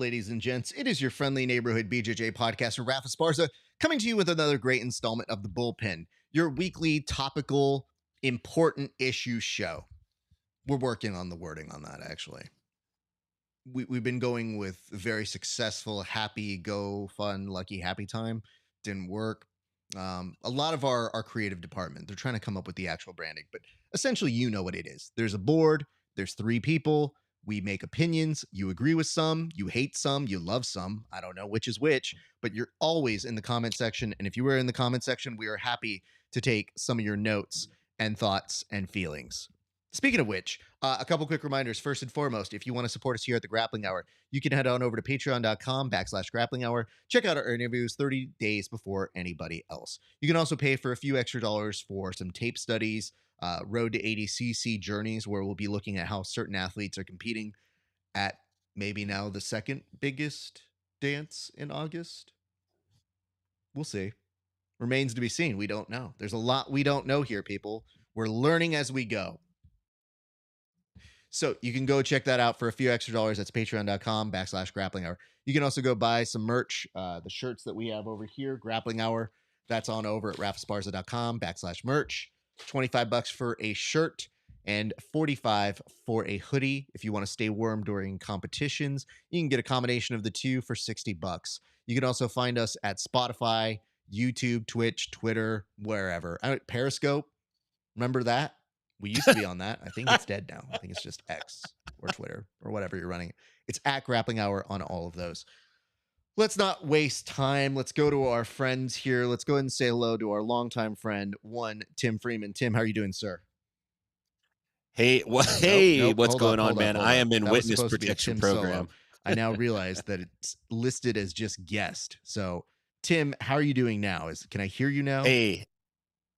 Ladies and gents, it is your friendly neighborhood BJJ podcaster, RAF ESPARZA, coming to you with another great installment of the Bullpen, your weekly topical, important issue show. We're working on the wording on that, actually. We've been going with very successful, happy, go, fun, lucky, happy time. Didn't work. A lot of our creative department, they're trying to come up with the actual branding, but essentially, you know what it is. There's a board, there's three people. We make opinions. You agree with some, you hate some, you love some. I don't know which is which, but you're always in the comment section. And if you were in the comment section, we are happy to take some of your notes and thoughts and feelings. Speaking of which, a couple quick reminders. First and foremost, if you want to support us here at the Grappling Hour, you can head on over to patreon.com/grappling hour. Check out our interviews 30 days before anybody else. You can also pay for a few extra dollars for some tape studies, Road to ADCC journeys, where we'll be looking at how certain athletes are competing at maybe now the second biggest dance in August. We'll see. Remains to be seen. We don't know. There's a lot we don't know here, people. We're learning as we go. So you can go check that out for a few extra dollars. That's patreon.com/grappling hour. You can also go buy some merch. The shirts that we have over here, Grappling Hour, that's on over at rafesparza.com/merch. $25 for a shirt and $45 for a hoodie. If you want to stay warm during competitions, you can get a combination of the two for $60. You can also find us at Spotify, YouTube, Twitch, Twitter, wherever. Periscope, remember that? We used to be on that. I think it's dead now. I think it's just X or Twitter or whatever you're running. It's at Grappling Hour on all of those. Let's not waste time. Let's go to our friends here. Let's go ahead and say hello to our longtime friend, Tim Freeman. Tim, how are you doing, sir? Hey, Nope. what's Hold going up, on, man? hold I up. am in That was witness supposed to be a protection Tim program. solo. I now realize that it's listed as just guest. So, Tim, how are you doing now? Can I hear you now? Hey,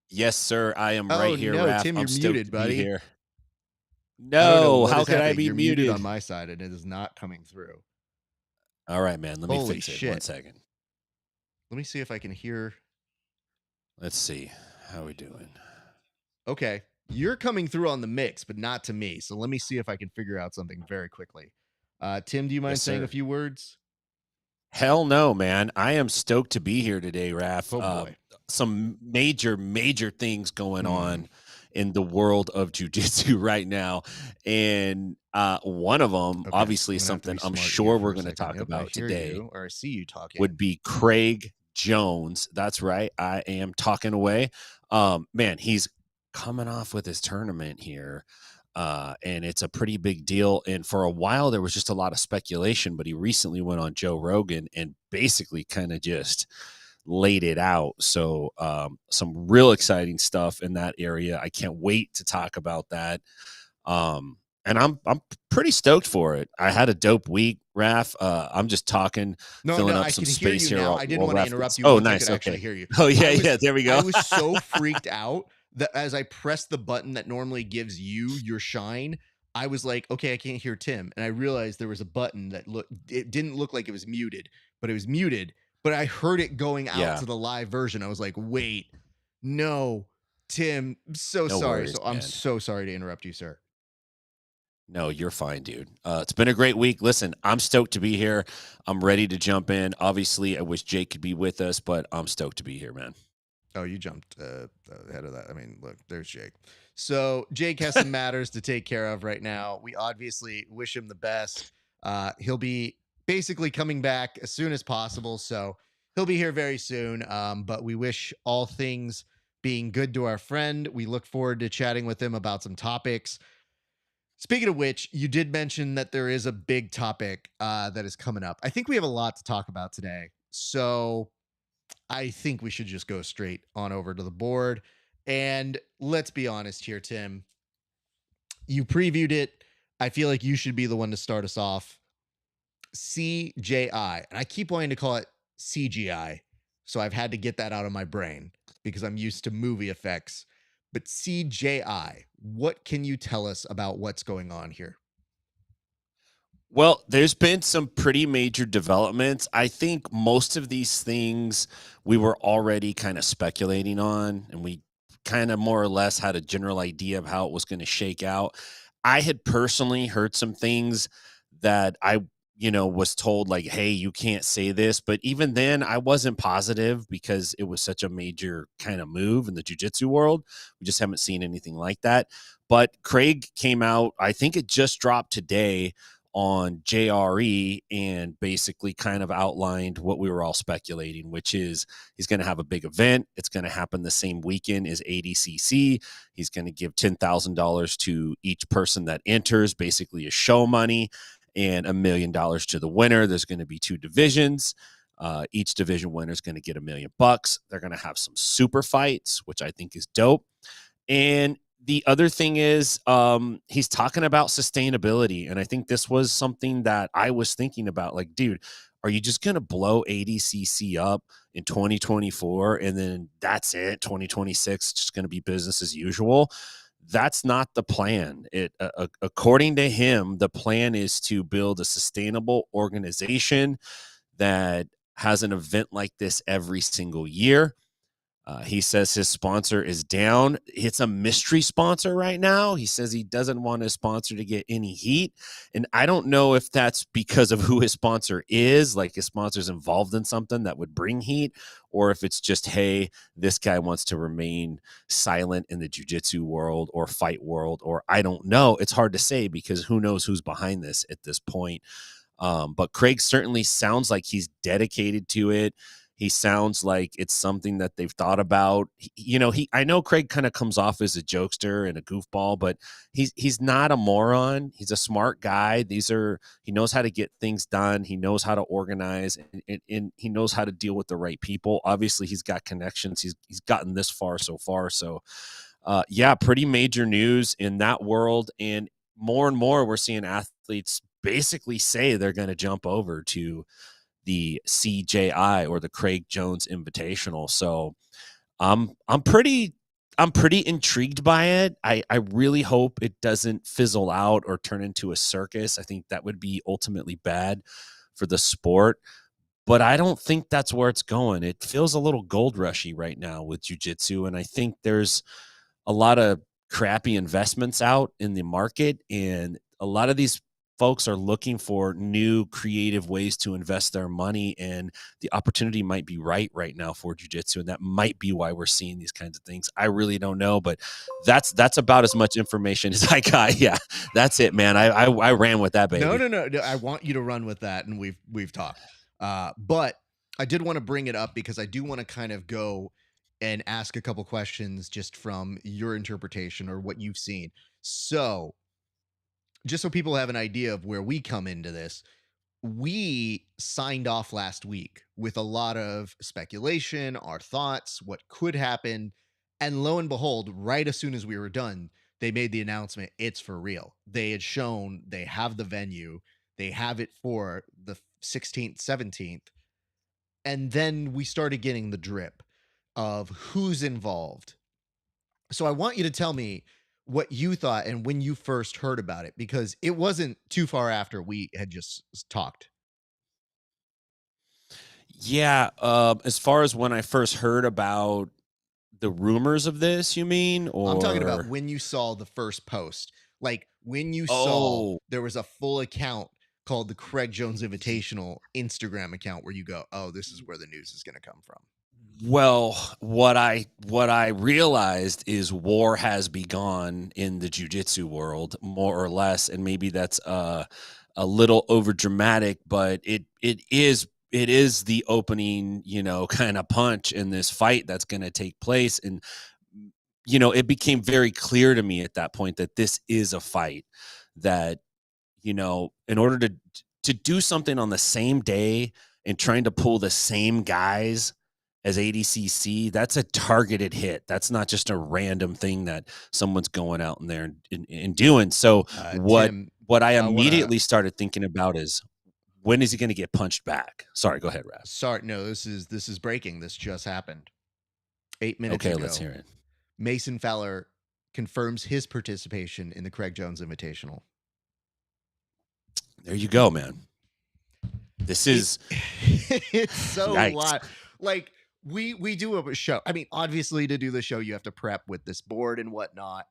yes, sir. I am right here, no, Raph. Tim, I'm you're stoked muted, to buddy. be here. I don't know No, what how is could I happening. be You're muted muted? on my side, and it is not coming through. All right, man. Let me Holy fix shit. it. 1 second. Let me see if I can hear. Let's see. How we doing? Okay. You're coming through on the mix, but not to me. So let me see if I can figure out something very quickly. Tim, do you mind Yes, saying sir. a few words? Hell no, man. I am stoked to be here today, Raph. Oh, boy. Some major things going on in the world of jiu-jitsu right now. And one of them, obviously something I'm sure we're going to talk about today, or I see you talking, would be Craig Jones. That's right. I am talking away. Man, he's coming off with his tournament here. And it's a pretty big deal. And for a while, there was just a lot of speculation, but he recently went on Joe Rogan and basically kind of just laid it out. So some real exciting stuff in that area. I can't wait to talk about that. And I'm pretty stoked for it. I had a dope week, Raph. I'm just talking, filling up some space here. I didn't want to interrupt you. Oh, nice. I could actually hear you. Oh, yeah. There we go. I was so freaked out that as I pressed the button that normally gives you your shine, I was like, okay, I can't hear Tim. And I realized there was a button that it didn't look like it was muted, but it was muted. But I heard it going out to the live version. I was like, wait, no, Tim, so No sorry. worries, So I'm man. so sorry to interrupt you, sir. No, you're fine, dude. It's been a great week. Listen, I'm stoked to be here. I'm ready to jump in. Obviously, I wish Jake could be with us, but I'm stoked to be here, man. Oh, you jumped ahead of that. I mean, look, there's Jake. So Jake has some matters to take care of right now. We obviously wish him the best. He'll be basically coming back as soon as possible. So he'll be here very soon. But we wish all things being good to our friend. We look forward to chatting with him about some topics. Speaking of which, you did mention that there is a big topic that is coming up. I think we have a lot to talk about today. So I think we should just go straight on over to the board. And let's be honest here, Tim. You previewed it. I feel like you should be the one to start us off. CJI. And I keep wanting to call it CGI. So I've had to get that out of my brain because I'm used to movie effects. But CJI, what can you tell us about what's going on here? Well, there's been some pretty major developments. I think most of these things we were already kind of speculating on, and we kind of more or less had a general idea of how it was going to shake out. I had personally heard some things that I was told like, hey, you can't say this. But even then, I wasn't positive because it was such a major kind of move in the jiu-jitsu world. We just haven't seen anything like that. But Craig came out, I think it just dropped today on JRE, and basically kind of outlined what we were all speculating, which is he's going to have a big event. It's going to happen the same weekend as ADCC. He's going to give $10,000 to each person that enters, basically as show money, and $1 million to the winner. There's going to be 2 divisions. Each division winner is going to get $1 million. They're going to have some super fights, which I think is dope. And the other thing is, he's talking about sustainability. And I think this was something that I was thinking about. Like, dude, are you just going to blow ADCC up in 2024 and then that's it? 2026 just going to be business as usual? That's not the plan. According to him, the plan is to build a sustainable organization that has an event like this every single year. He says his sponsor is down. It's a mystery sponsor right now. He says he doesn't want his sponsor to get any heat. And I don't know if that's because of who his sponsor is, like his sponsor's involved in something that would bring heat, or if it's just, hey, this guy wants to remain silent in the jiu-jitsu world or fight world, or I don't know. It's hard to say because who knows who's behind this at this point. But Craig certainly sounds like he's dedicated to it. He sounds like it's something that they've thought about. I know Craig kind of comes off as a jokester and a goofball, but he's not a moron. He's a smart guy. He knows how to get things done. He knows how to organize, and he knows how to deal with the right people. Obviously, he's got connections. He's gotten this far so far. So, yeah, pretty major news in that world. And more, we're seeing athletes basically say they're going to jump over to the CJI, or the Craig Jones Invitational. So I'm pretty intrigued by it. I really hope it doesn't fizzle out or turn into a circus. I think that would be ultimately bad for the sport, but I don't think that's where it's going. It feels a little gold rushy right now with jiu-jitsu, and I think there's a lot of crappy investments out in the market, and a lot of these folks are looking for new creative ways to invest their money, and the opportunity might be right now for jiu-jitsu, and that might be why we're seeing these kinds of things. I really don't know, but that's about as much information as I got. Yeah, that's it, man. I ran with that, baby. No. I want you to run with that, and we've talked. But I did want to bring it up because I do want to kind of go and ask a couple questions just from your interpretation or what you've seen. So, just so people have an idea of where we come into this, we signed off last week with a lot of speculation, our thoughts, what could happen. And lo and behold, right as soon as we were done, they made the announcement, it's for real. They had shown they have the venue, they have it for the 16th, 17th. And then we started getting the drip of who's involved. So I want you to tell me what you thought and when you first heard about it, because it wasn't too far after we had just talked. Yeah, as far as when I first heard about the rumors of this, you mean? I'm talking about Or when you saw the first post, like when you saw oh, there was a full account called the Craig Jones Invitational Instagram account where you go, oh, this is where the news is going to come from. well, what I realized is war has begun in the jiu-jitsu world, more or less, and maybe that's a little over dramatic, but it is the opening, kind of punch in this fight that's going to take place. And it became very clear to me at that point that this is a fight that, in order to do something on the same day and trying to pull the same guys as ADCC, that's a targeted hit. That's not just a random thing that someone's going out in there and doing. So Tim, what I I want to. immediately started thinking about is, when is he going to get punched back? Sorry, go ahead, Raph. Sorry, no, this is breaking. This just happened 8 minutes Okay, let's ago. hear it. Mason Fowler confirms his participation in the Craig Jones Invitational. There you go, man. This is it's so yikes. live. Like we do a show. I mean, obviously, to do the show, you have to prep with this board and whatnot.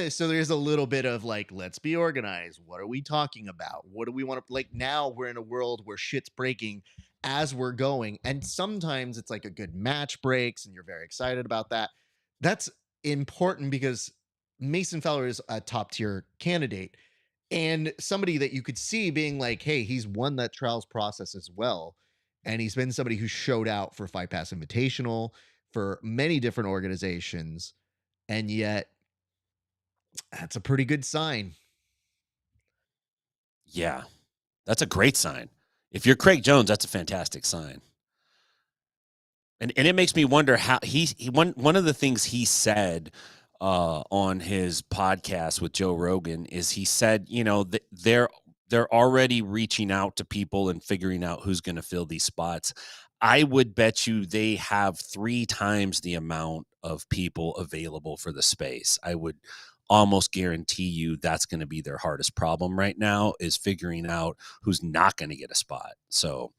So there's a little bit of like, let's be organized. What are we talking about? What do we want to like? Now we're in a world where shit's breaking as we're going. And sometimes it's like a good match breaks and you're very excited about that. That's important because Mason Fowler is a top tier candidate and somebody that you could see being like, hey, he's won that trials process as well. And he's been somebody who showed out for Fight Pass Invitational for many different organizations. And yet that's a pretty good sign. Yeah, that's a great sign. If you're Craig Jones, that's a fantastic sign. And it makes me wonder how he one of the things he said on his podcast with Joe Rogan is he said, you know, they're already reaching out to people and figuring out who's going to fill these spots. I would bet you they have 3 times the amount of people available for the space. I would almost guarantee you that's going to be their hardest problem right now is figuring out who's not going to get a spot. So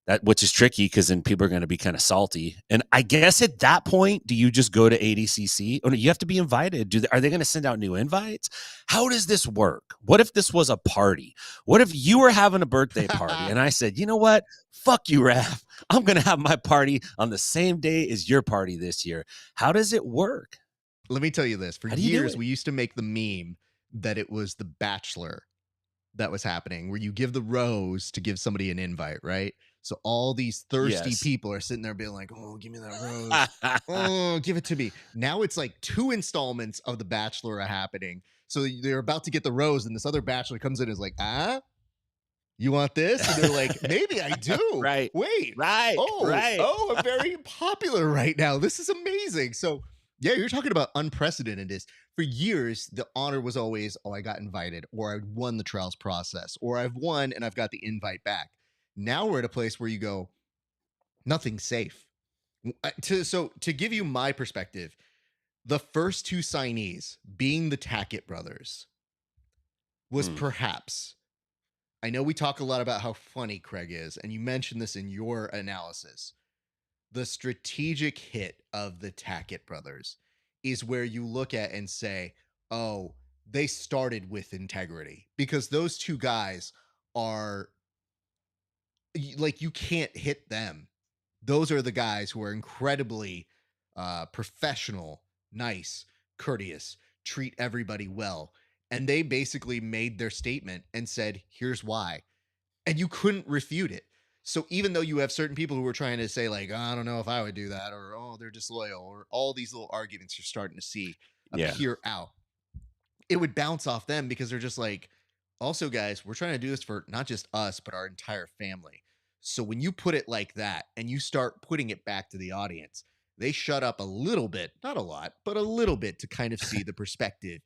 that, which is tricky because then people are going to be kind of salty. And I guess at that point, do you just go to ADCC? Oh, no, you have to be invited. Are they going to send out new invites? How does this work? What if this was a party? What if you were having a birthday party and I said, you know what? Fuck you, Raph. I'm going to have my party on the same day as your party this year. How does it work? Let me tell you this. For How do you do years, it? we used to make the meme that it was The Bachelor that was happening, where you give the rose to give somebody an invite, right? So all these thirsty Yes. people are sitting there being like, oh, give me that rose. Oh, give it to me. Now it's like 2 installments of The Bachelor are happening. So they're about to get the rose, and this other bachelor comes in and is like, you want this? And they're like, maybe I do. Right. Wait. Right. Right. Oh, I'm very popular right now. This is amazing. So, yeah, you're talking about unprecedented. This for years, the honor was always, oh, I got invited, or I won the trials process, or I've won and I've got the invite back. Now we're at a place where you go, nothing's safe. To give you my perspective, the first 2 signees, being the Tackett brothers, was perhaps, I know we talk a lot about how funny Craig is, and you mentioned this in your analysis. The strategic hit of the Tackett brothers is where you look at and say, oh, they started with integrity, because those 2 guys are like, you can't hit them. Those are the guys who are incredibly professional, nice, courteous, treat everybody well. And they basically made their statement and said, here's why. And you couldn't refute it. So even though you have certain people who are trying to say, like, oh, I don't know if I would do that, or oh, they're disloyal, or all these little arguments you're starting to see Yeah. appear out, it would bounce off them because they're just like, also, guys, we're trying to do this for not just us, but our entire family. So when you put it like that and you start putting it back to the audience, they shut up a little bit, not a lot, but a little bit to kind of see the perspective.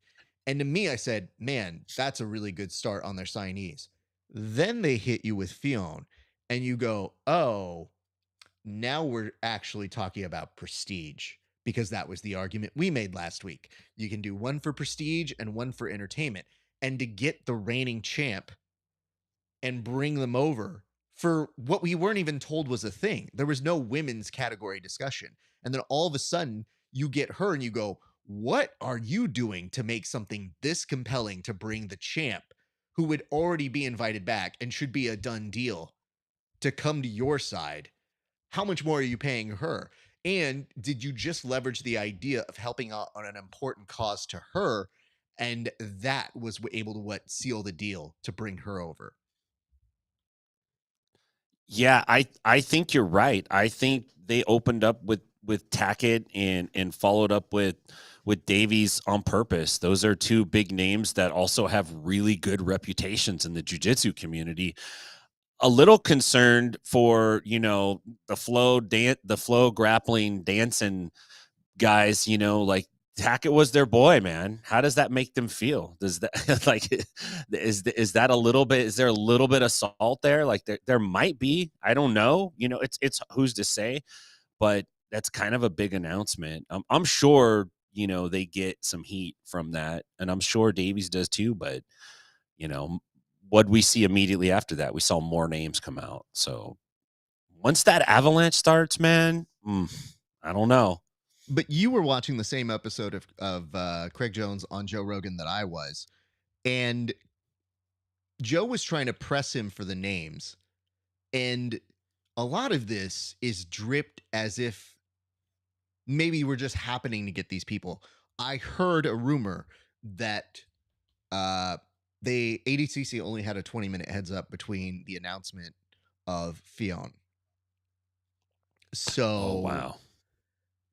And to me, I said, man, that's a really good start on their signees. Then they hit you with Fionn, and you go, oh, now we're actually talking about prestige, because that was the argument we made last week. You can do one for prestige and one for entertainment. And to get the reigning champ and bring them over for what we weren't even told was a thing. There was no women's category discussion. And then all of a sudden you get her and you go, what are you doing to make something this compelling to bring the champ, who would already be invited back and should be a done deal, to come to your side? How much more are you paying her? And did you just leverage the idea of helping out on an important cause to her? And that was able to seal the deal to bring her over. Yeah, I think you're right. I think they opened up with Tackett and followed up with Davies on purpose. Those are 2 big names that also have really good reputations in the jiu-jitsu community. A little concerned for, you know, the flow grappling dancing guys, you know, like Tackett was their boy, man. How does that make them feel? Does that like is that a little bit? Is there a little bit of salt there? Like there might be. I don't know. You know, it's who's to say, but that's kind of a big announcement. I'm sure, you know, they get some heat from that, and I'm sure Davies does too. But you know, what we see immediately after that, we saw more names come out. So once that avalanche starts, man, I don't know. But you were watching the same episode of Craig Jones on Joe Rogan that I was, and Joe was trying to press him for the names, and a lot of this is dripped as if maybe we're just happening to get these people. I heard a rumor that uh they ADCC only had a 20-minute heads up between the announcement of Fionn. Oh So wow.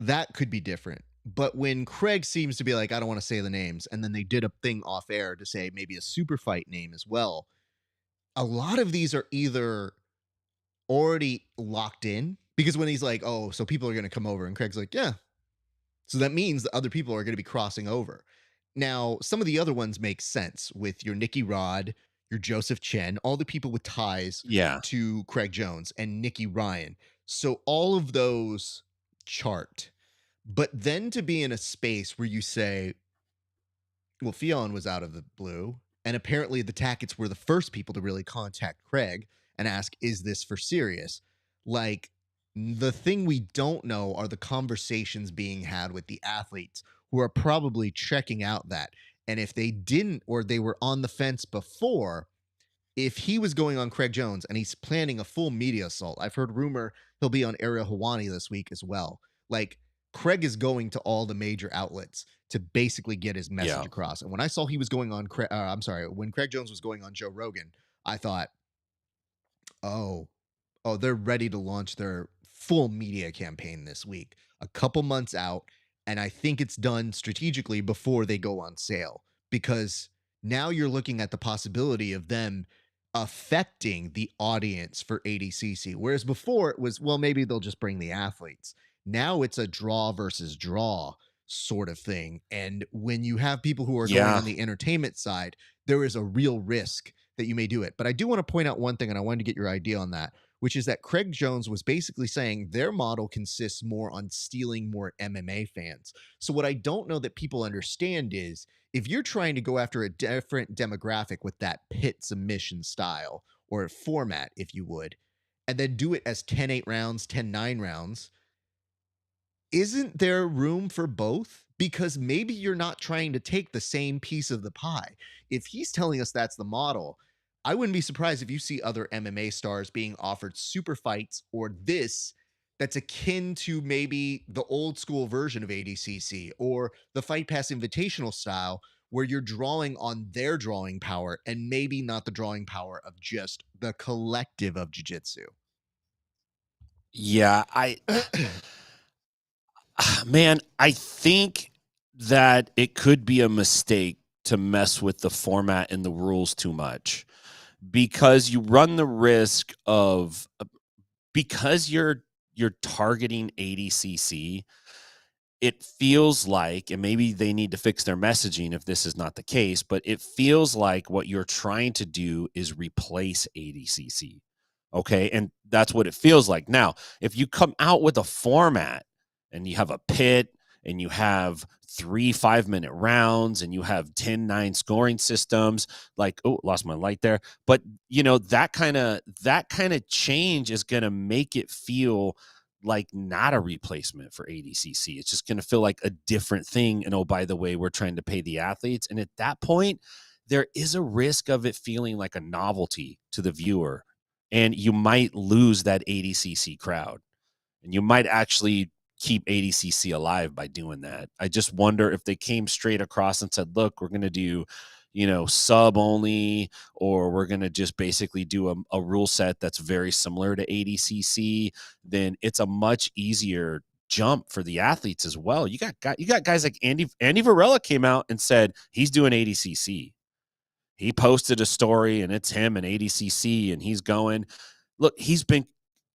that could be different. But when Craig seems to be like, I don't want to say the names, and then they did a thing off air to say maybe a super fight name as well, a lot of these are either already locked in because when he's like, oh, so people are going to come over, and Craig's like, yeah. So that means that other people are going to be crossing over. Now, some of the other ones make sense with your Nicky Rod, your Joseph Chen, all the people with ties Yeah. to Craig Jones and Nicky Ryan. So all of those chart. But then to be in a space where you say, well, Fionn was out of the blue, and apparently the Tackets were the first people to really contact Craig and ask, is this for serious? Like, the thing we don't know are the conversations being had with the athletes who are probably checking out that. And if they didn't, or they were on the fence before, if he was going on Craig Jones and he's planning a full media assault, I've heard rumor he'll be on Ariel Hawani this week as well. Like, Craig is going to all the major outlets to basically get his message Yeah. across. And when I saw he was going on, when Craig Jones was going on Joe Rogan, I thought, oh, they're ready to launch their full media campaign this week, a couple months out. And I think it's done strategically before they go on sale because now you're looking at the possibility of them affecting the audience for ADCC. Whereas before it was, well, maybe they'll just bring the athletes. Now it's a draw versus draw sort of thing. And when you have people who are going Yeah. on the entertainment side, there is a real risk that you may do it. But I do want to point out one thing, and I wanted to get your idea on that, which is that Craig Jones was basically saying their model consists more on stealing more MMA fans. So, what I don't know that people understand is if you're trying to go after a different demographic with that pit submission style or format, if you would, and then do it as 10-8 rounds, 10-9 rounds, isn't there room for both? Because maybe you're not trying to take the same piece of the pie. If he's telling us that's the model, I wouldn't be surprised if you see other MMA stars being offered super fights or this that's akin to maybe the old school version of ADCC or the Fight Pass Invitational style, where you're drawing on their drawing power and maybe not the drawing power of just the collective of jiu-jitsu. Yeah. Man, I think that it could be a mistake to mess with the format and the rules too much because you run the risk of because you're targeting ADCC. It feels like, and maybe they need to fix their messaging if this is not the case, but it feels like what you're trying to do is replace ADCC. Okay. And that's what it feels like. Now, if you come out with a format and you have a pit and you have 3 5-minute rounds and you have 10-9 scoring systems, like, oh, lost my light there. But that kind of change is going to make it feel like not a replacement for ADCC. It's just going to feel like a different thing. And oh, by the way, we're trying to pay the athletes. And at that point, there is a risk of it feeling like a novelty to the viewer. And you might lose that ADCC crowd. And you might actually keep ADCC alive by doing that. I just wonder if they came straight across and said, look, we're going to do sub only, or we're going to just basically do a rule set that's very similar to ADCC, then it's a much easier jump for the athletes as well. You got guys like Andy Varela came out and said he's doing ADCC. He posted a story and it's him and ADCC and he's going. Look, he's been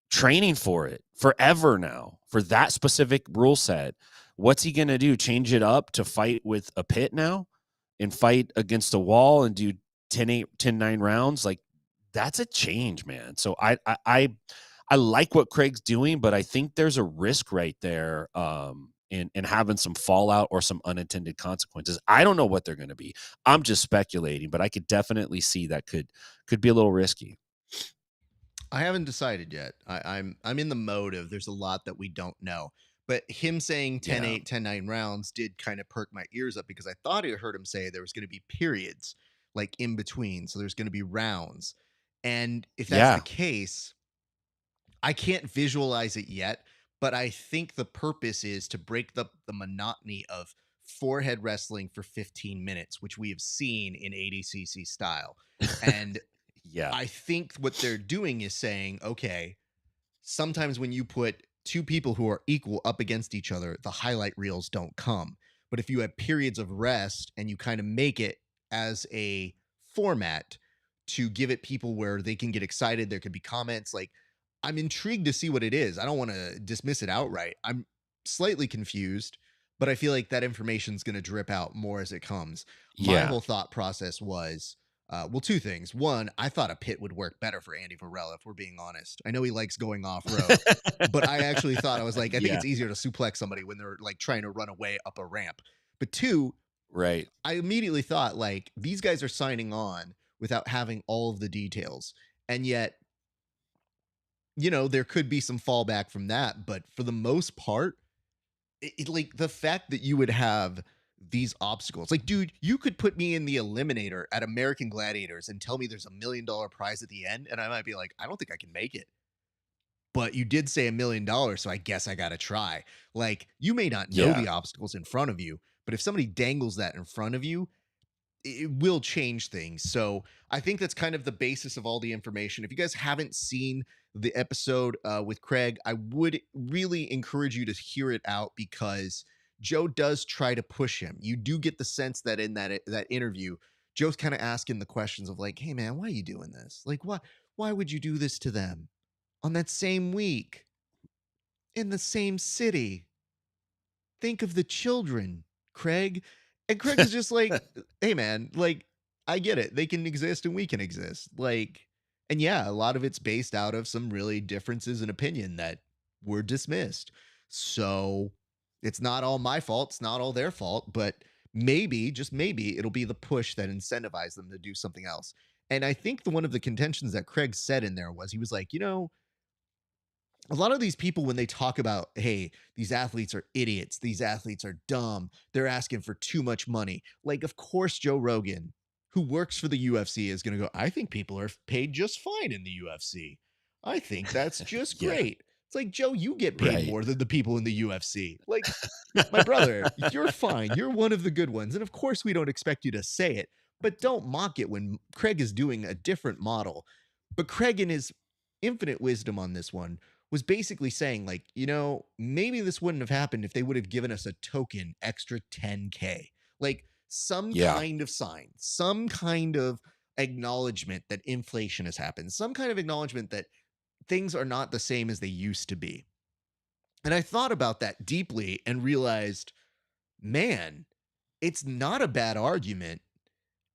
training for it forever now for that specific rule set. What's he going to do? Change it up to fight with a pit now and fight against a wall and do 10-8, 10-9 rounds? Like, that's a change, man. So I like what Craig's doing, but I think there's a risk right there in having some fallout or some unintended consequences. I don't know what they're going to be. I'm just speculating, but I could definitely see that could be a little risky. I haven't decided yet. I'm in the mode of there's a lot that we don't know. But him saying 10 Yeah. 8, 10 9 rounds did kind of perk my ears up because I thought I heard him say there was going to be periods like in between. So there's going to be rounds. And if that's the Yeah. case, I can't visualize it yet, but I think the purpose is to break the monotony of forehead wrestling for 15 minutes, which we have seen in ADCC style. And Yeah. I think what they're doing is saying, okay, sometimes when you put two people who are equal up against each other, the highlight reels don't come. But if you have periods of rest and you kind of make it as a format to give it people where they can get excited, there could be comments. Like, I'm intrigued to see what it is. I don't want to dismiss it outright. I'm slightly confused, but I feel like that information is going to drip out more as it comes. My Yeah. whole thought process was well, two things. One, I thought a pit would work better for Andy Varela, if we're being honest. I know he likes going off road, but I actually thought, I was like, I think Yeah. it's easier to suplex somebody when they're like trying to run away up a ramp. But two, Right. I immediately thought, like, these guys are signing on without having all of the details. And yet, there could be some fallback from that. But for the most part, like the fact that you would have these obstacles, like, dude, you could put me in the eliminator at American Gladiators and tell me there's $1 million prize at the end, and I might be like, I don't think I can make it. But you did say $1 million, so I guess I gotta try. Like, you may not know Yeah. the obstacles in front of you, but if somebody dangles that in front of you, it will change things. So I think that's kind of the basis of all the information. If you guys haven't seen the episode with Craig, I would really encourage you to hear it out because Joe does try to push him. You do get the sense that in that interview, Joe's kind of asking the questions of like, "Hey man, why are you doing this? Like, why would you do this to them on that same week in the same city? Think of the children, Craig." And Craig is just like, hey man, like, I get it. They can exist and we can exist. Like, and yeah, a lot of it's based out of some really differences in opinion that were dismissed. So it's not all my fault. It's not all their fault, but maybe, just maybe, it'll be the push that incentivizes them to do something else. And I think one of the contentions that Craig said in there was he was like, a lot of these people, when they talk about, hey, these athletes are idiots, these athletes are dumb, they're asking for too much money. Like, of course, Joe Rogan, who works for the UFC, is going to go, I think people are paid just fine in the UFC. I think that's just Yeah. great. It's like, Joe, you get paid Right. more than the people in the UFC. Like, my brother, you're fine. You're one of the good ones. And of course, we don't expect you to say it, but don't mock it when Craig is doing a different model. But Craig, in his infinite wisdom on this one, was basically saying, like, maybe this wouldn't have happened if they would have given us a token extra 10K. Like, some Yeah. kind of sign, some kind of acknowledgement that inflation has happened, some kind of acknowledgement that things are not the same as they used to be. And I thought about that deeply and realized, man, it's not a bad argument.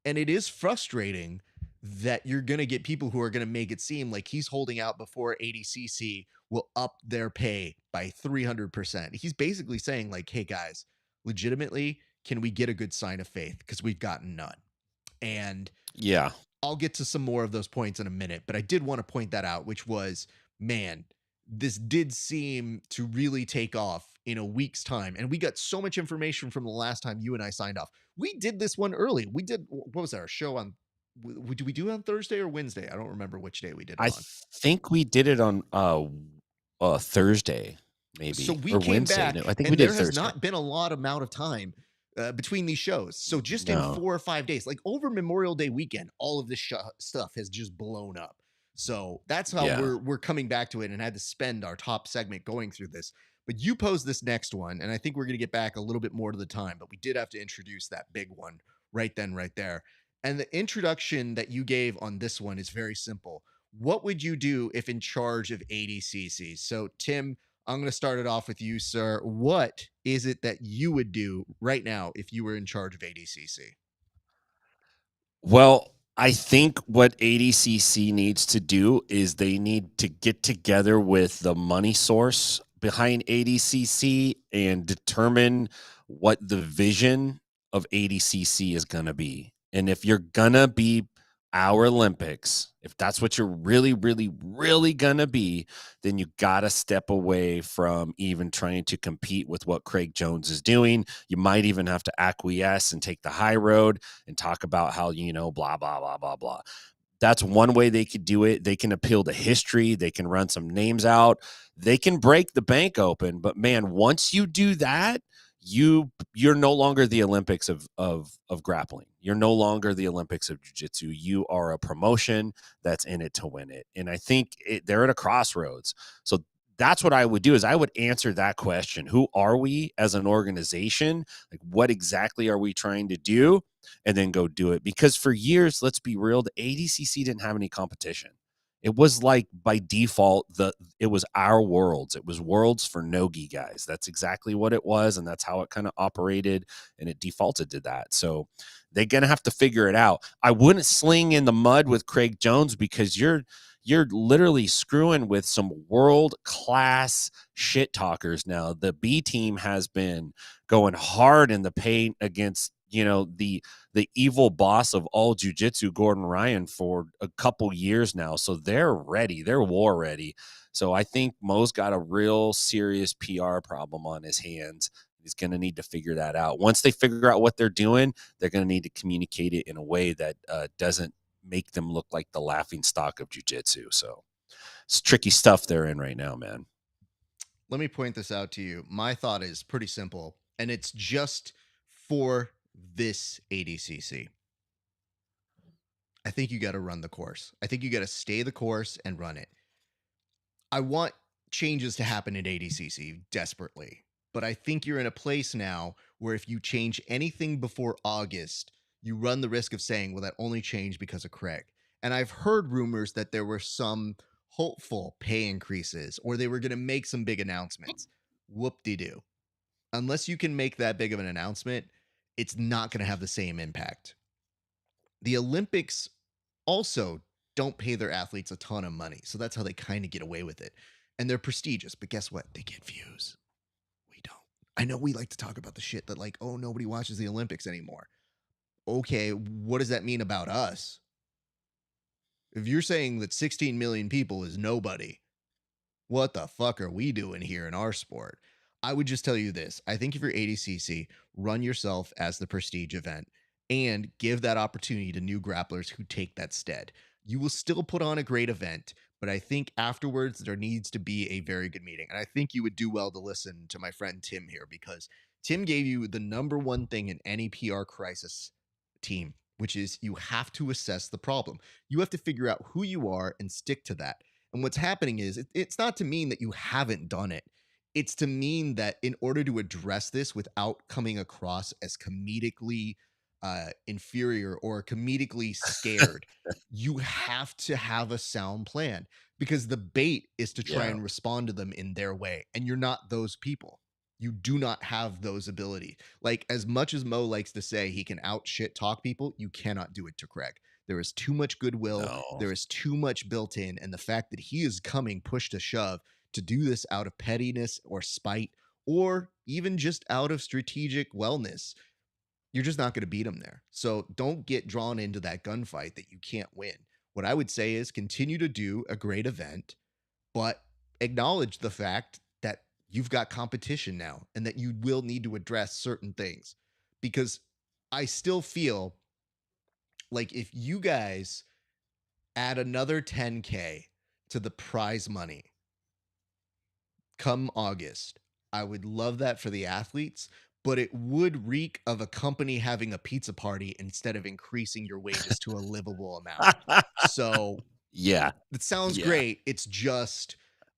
And it is frustrating that you're going to get people who are going to make it seem like he's holding out before ADCC will up their pay by 300%. He's basically saying, like, hey, guys, legitimately, can we get a good sign of faith? Because we've gotten none. And Yeah. I'll get to some more of those points in a minute, but I did want to point that out, which was, man, this did seem to really take off in a week's time. And we got so much information from the last time you and I signed off. We did this one early. We did, what was our show on? Did we do it on Thursday or Wednesday? I don't remember which day we did it I on. think we did it on Thursday, maybe, So we or came Wednesday. back, No, I think we and did there has Thursday. not been a lot amount of time between these shows. So just in No. 4 or 5 days, like over Memorial Day weekend, all of this stuff has just blown up. So that's how Yeah. we're coming back to it, and had to spend our top segment going through this. But you posed this next one, and I think we're going to get back a little bit more to the time, but we did have to introduce that big one right then, right there. And the introduction that you gave on this one is very simple. What would you do if in charge of ADCC? So, Tim, I'm going to start it off with you, sir. What is it that you would do right now if you were in charge of ADCC? Well, I think what ADCC needs to do is they need to get together with the money source behind ADCC and determine what the vision of ADCC is going to be. And if you're going to be our Olympics, if that's what you're really, really, really gonna be, then you gotta step away from even trying to compete with what Craig Jones is doing. You might even have to acquiesce and take the high road and talk about how, blah, blah, blah, blah, blah. That's one way they could do it. They can appeal to history. They can run some names out. They can break the bank open. But man, once you do that, you're no longer the Olympics of grappling. You're no longer the Olympics of jiu-jitsu. You are a promotion that's in it to win it. And I think they're at a crossroads. So that's what I would do, is I would answer that question. Who are we as an organization? Like, what exactly are we trying to do? And then go do it. Because for years, let's be real, the ADCC didn't have any competition. It was like by default, it was our worlds. It was worlds for no-gi guys. That's exactly what it was, and that's how it kind of operated, and it defaulted to that. So they're gonna have to figure it out. I wouldn't sling in the mud with Craig Jones, because you're literally screwing with some world-class shit talkers now. The B team has been going hard in the paint against, the evil boss of all jiu-jitsu, Gordon Ryan, for a couple years now. So they're ready. They're war ready. So I think Mo's got a real serious PR problem on his hands. He's going to need to figure that out. Once they figure out what they're doing, they're going to need to communicate it in a way that doesn't make them look like the laughing stock of jiu-jitsu. So it's tricky stuff they're in right now, man. Let me point this out to you. My thought is pretty simple, and it's just for this ADCC. I think you got to run the course. I think you got to stay the course and run it. I want changes to happen at ADCC desperately, but I think you're in a place now where if you change anything before August, you run the risk of saying, well, that only changed because of Craig. And I've heard rumors that there were some hopeful pay increases, or they were going to make some big announcements. Whoop-de-doo. Unless you can make that big of an announcement, it's not going to have the same impact. The Olympics also don't pay their athletes a ton of money, so that's how they kind of get away with it. And they're prestigious, but guess what? They get views. We don't. I know we like to talk about the shit that, like, oh, nobody watches the Olympics anymore. Okay, what does that mean about us? If you're saying that 16 million people is nobody, what the fuck are we doing here in our sport? I would just tell you this. I think if you're ADCC, run yourself as the prestige event and give that opportunity to new grapplers who take that stead. You will still put on a great event, but I think afterwards there needs to be a very good meeting. And I think you would do well to listen to my friend Tim here, because Tim gave you the number one thing in any PR crisis team, which is you have to assess the problem. You have to figure out who you are and stick to that. And what's happening is it's not to mean that you haven't done it. It's to mean that in order to address this without coming across as comedically inferior or comedically scared, you have to have a sound plan, because the bait is to try and respond to them in their way. And you're not those people. You do not have those abilities. Like, as much as Mo likes to say he can out shit talk people, you cannot do it to Craig. There is too much goodwill. No. There is too much built in. And the fact that he is coming push to shove to do this out of pettiness or spite, or even just out of strategic wellness, you're just not going to beat him there. So don't get drawn into that gunfight that you can't win. What I would say is continue to do a great event, but acknowledge the fact that you've got competition now and that you will need to address certain things. Because I still feel like if you guys add another 10K to the prize money come August, I would love that for the athletes, but it would reek of a company having a pizza party instead of increasing your wages to a livable amount. So yeah, it sounds great. It's just,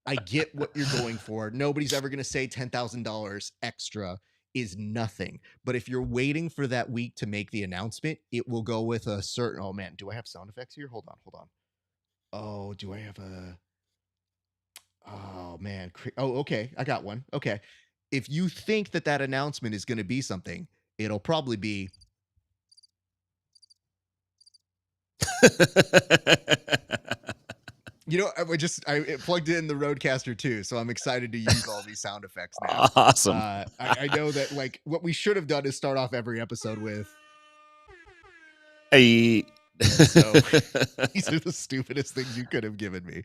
I get what you're going for. Nobody's ever going to say $10,000 extra is nothing. But if you're waiting for that week to make the announcement, it will go with a certain, oh man, do I have sound effects here? Hold on. Oh, do I have a, oh man. Oh, okay. I got one. Okay. If you think that that announcement is going to be something, it'll probably be, you know, I plugged in the Rodecaster too, so I'm excited to use all these sound effects now. Awesome. I know that, like, what we should have done is start off every episode with, Hey. So these are the stupidest things you could have given me.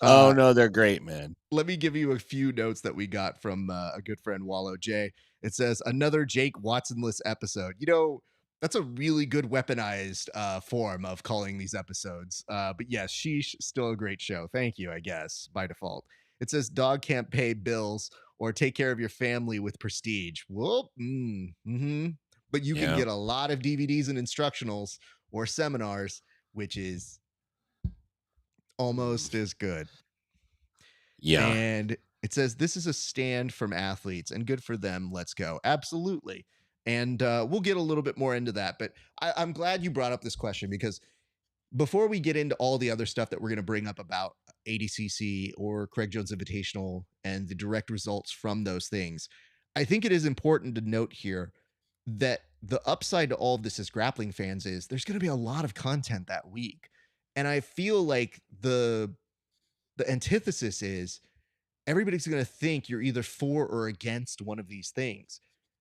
Oh no, they're great, man. Let me give you a few notes that we got from a good friend Wallow J. It says another Jake Watsonless episode. You know, that's a really good weaponized form of calling these episodes. But yes, sheesh, still a great show. Thank you, I guess, by default. It says dog can't pay bills or take care of your family with prestige. Whoop. But you can Yeah. get a lot of DVDs and instructionals or seminars, which is almost as good. Yeah. And it says this is a stand from athletes and good for them. Let's go. Absolutely. And we'll get a little bit more into that. But I'm glad you brought up this question because before we get into all the other stuff that we're going to bring up about ADCC or Craig Jones Invitational and the direct results from those things, I think it is important to note here that the upside to all of this as grappling fans is there's going to be a lot of content that week. And I feel like the antithesis is everybody's going to think you're either for or against one of these things.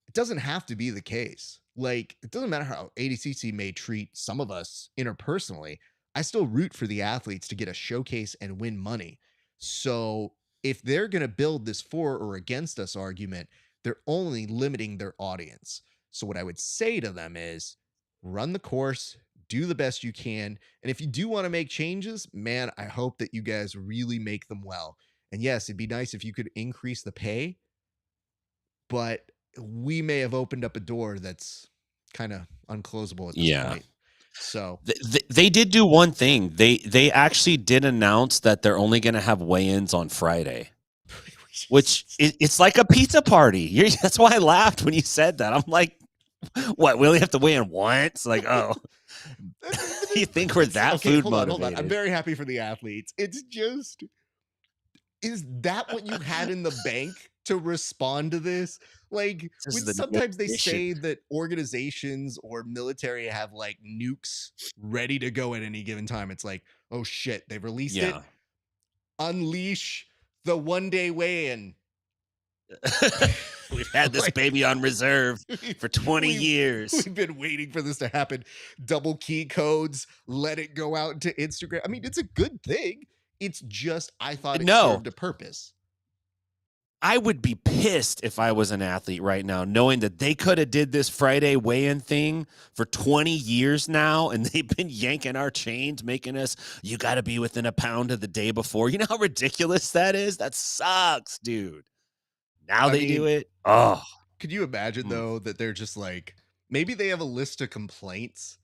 It doesn't have to be the case. Like, it doesn't matter how ADCC may treat some of us interpersonally. I still root for the athletes to get a showcase and win money. So, if they're going to build this for or against us argument, they're only limiting their audience. So, what I would say to them is run the course, do the best you can. And if you do want to make changes, man, I hope that you guys really make them well. And yes, it'd be nice if you could increase the pay, but we may have opened up a door that's kind of unclosable at this point. So They did do one thing. They actually did announce that they're only going to have weigh-ins on Friday, which it's like a pizza party. That's why I laughed when you said that. I'm like, what? We only have to weigh in once? Like, oh, you think we're that okay, food hold on. motivated? I'm very happy for the athletes. It's just, is that what you had in the bank to respond to this? Like, when sometimes they say that organizations or military have like nukes ready to go at any given time, it's like, oh shit, they've released it. Unleash the 1 day weigh-in. We've had this baby on reserve for 20 years. We've been waiting for this to happen. Double key codes, let it go out to Instagram. I mean, it's a good thing. It's just, I thought it served a purpose. I would be pissed if I was an athlete right now, knowing that they could have did this Friday weigh-in thing for 20 years now, and they've been yanking our chains, making us, you got to be within a pound of the day before. You know how ridiculous that is? That sucks, dude. Now they do it. Oh. Could you imagine, though, that they're just like, maybe they have a list of complaints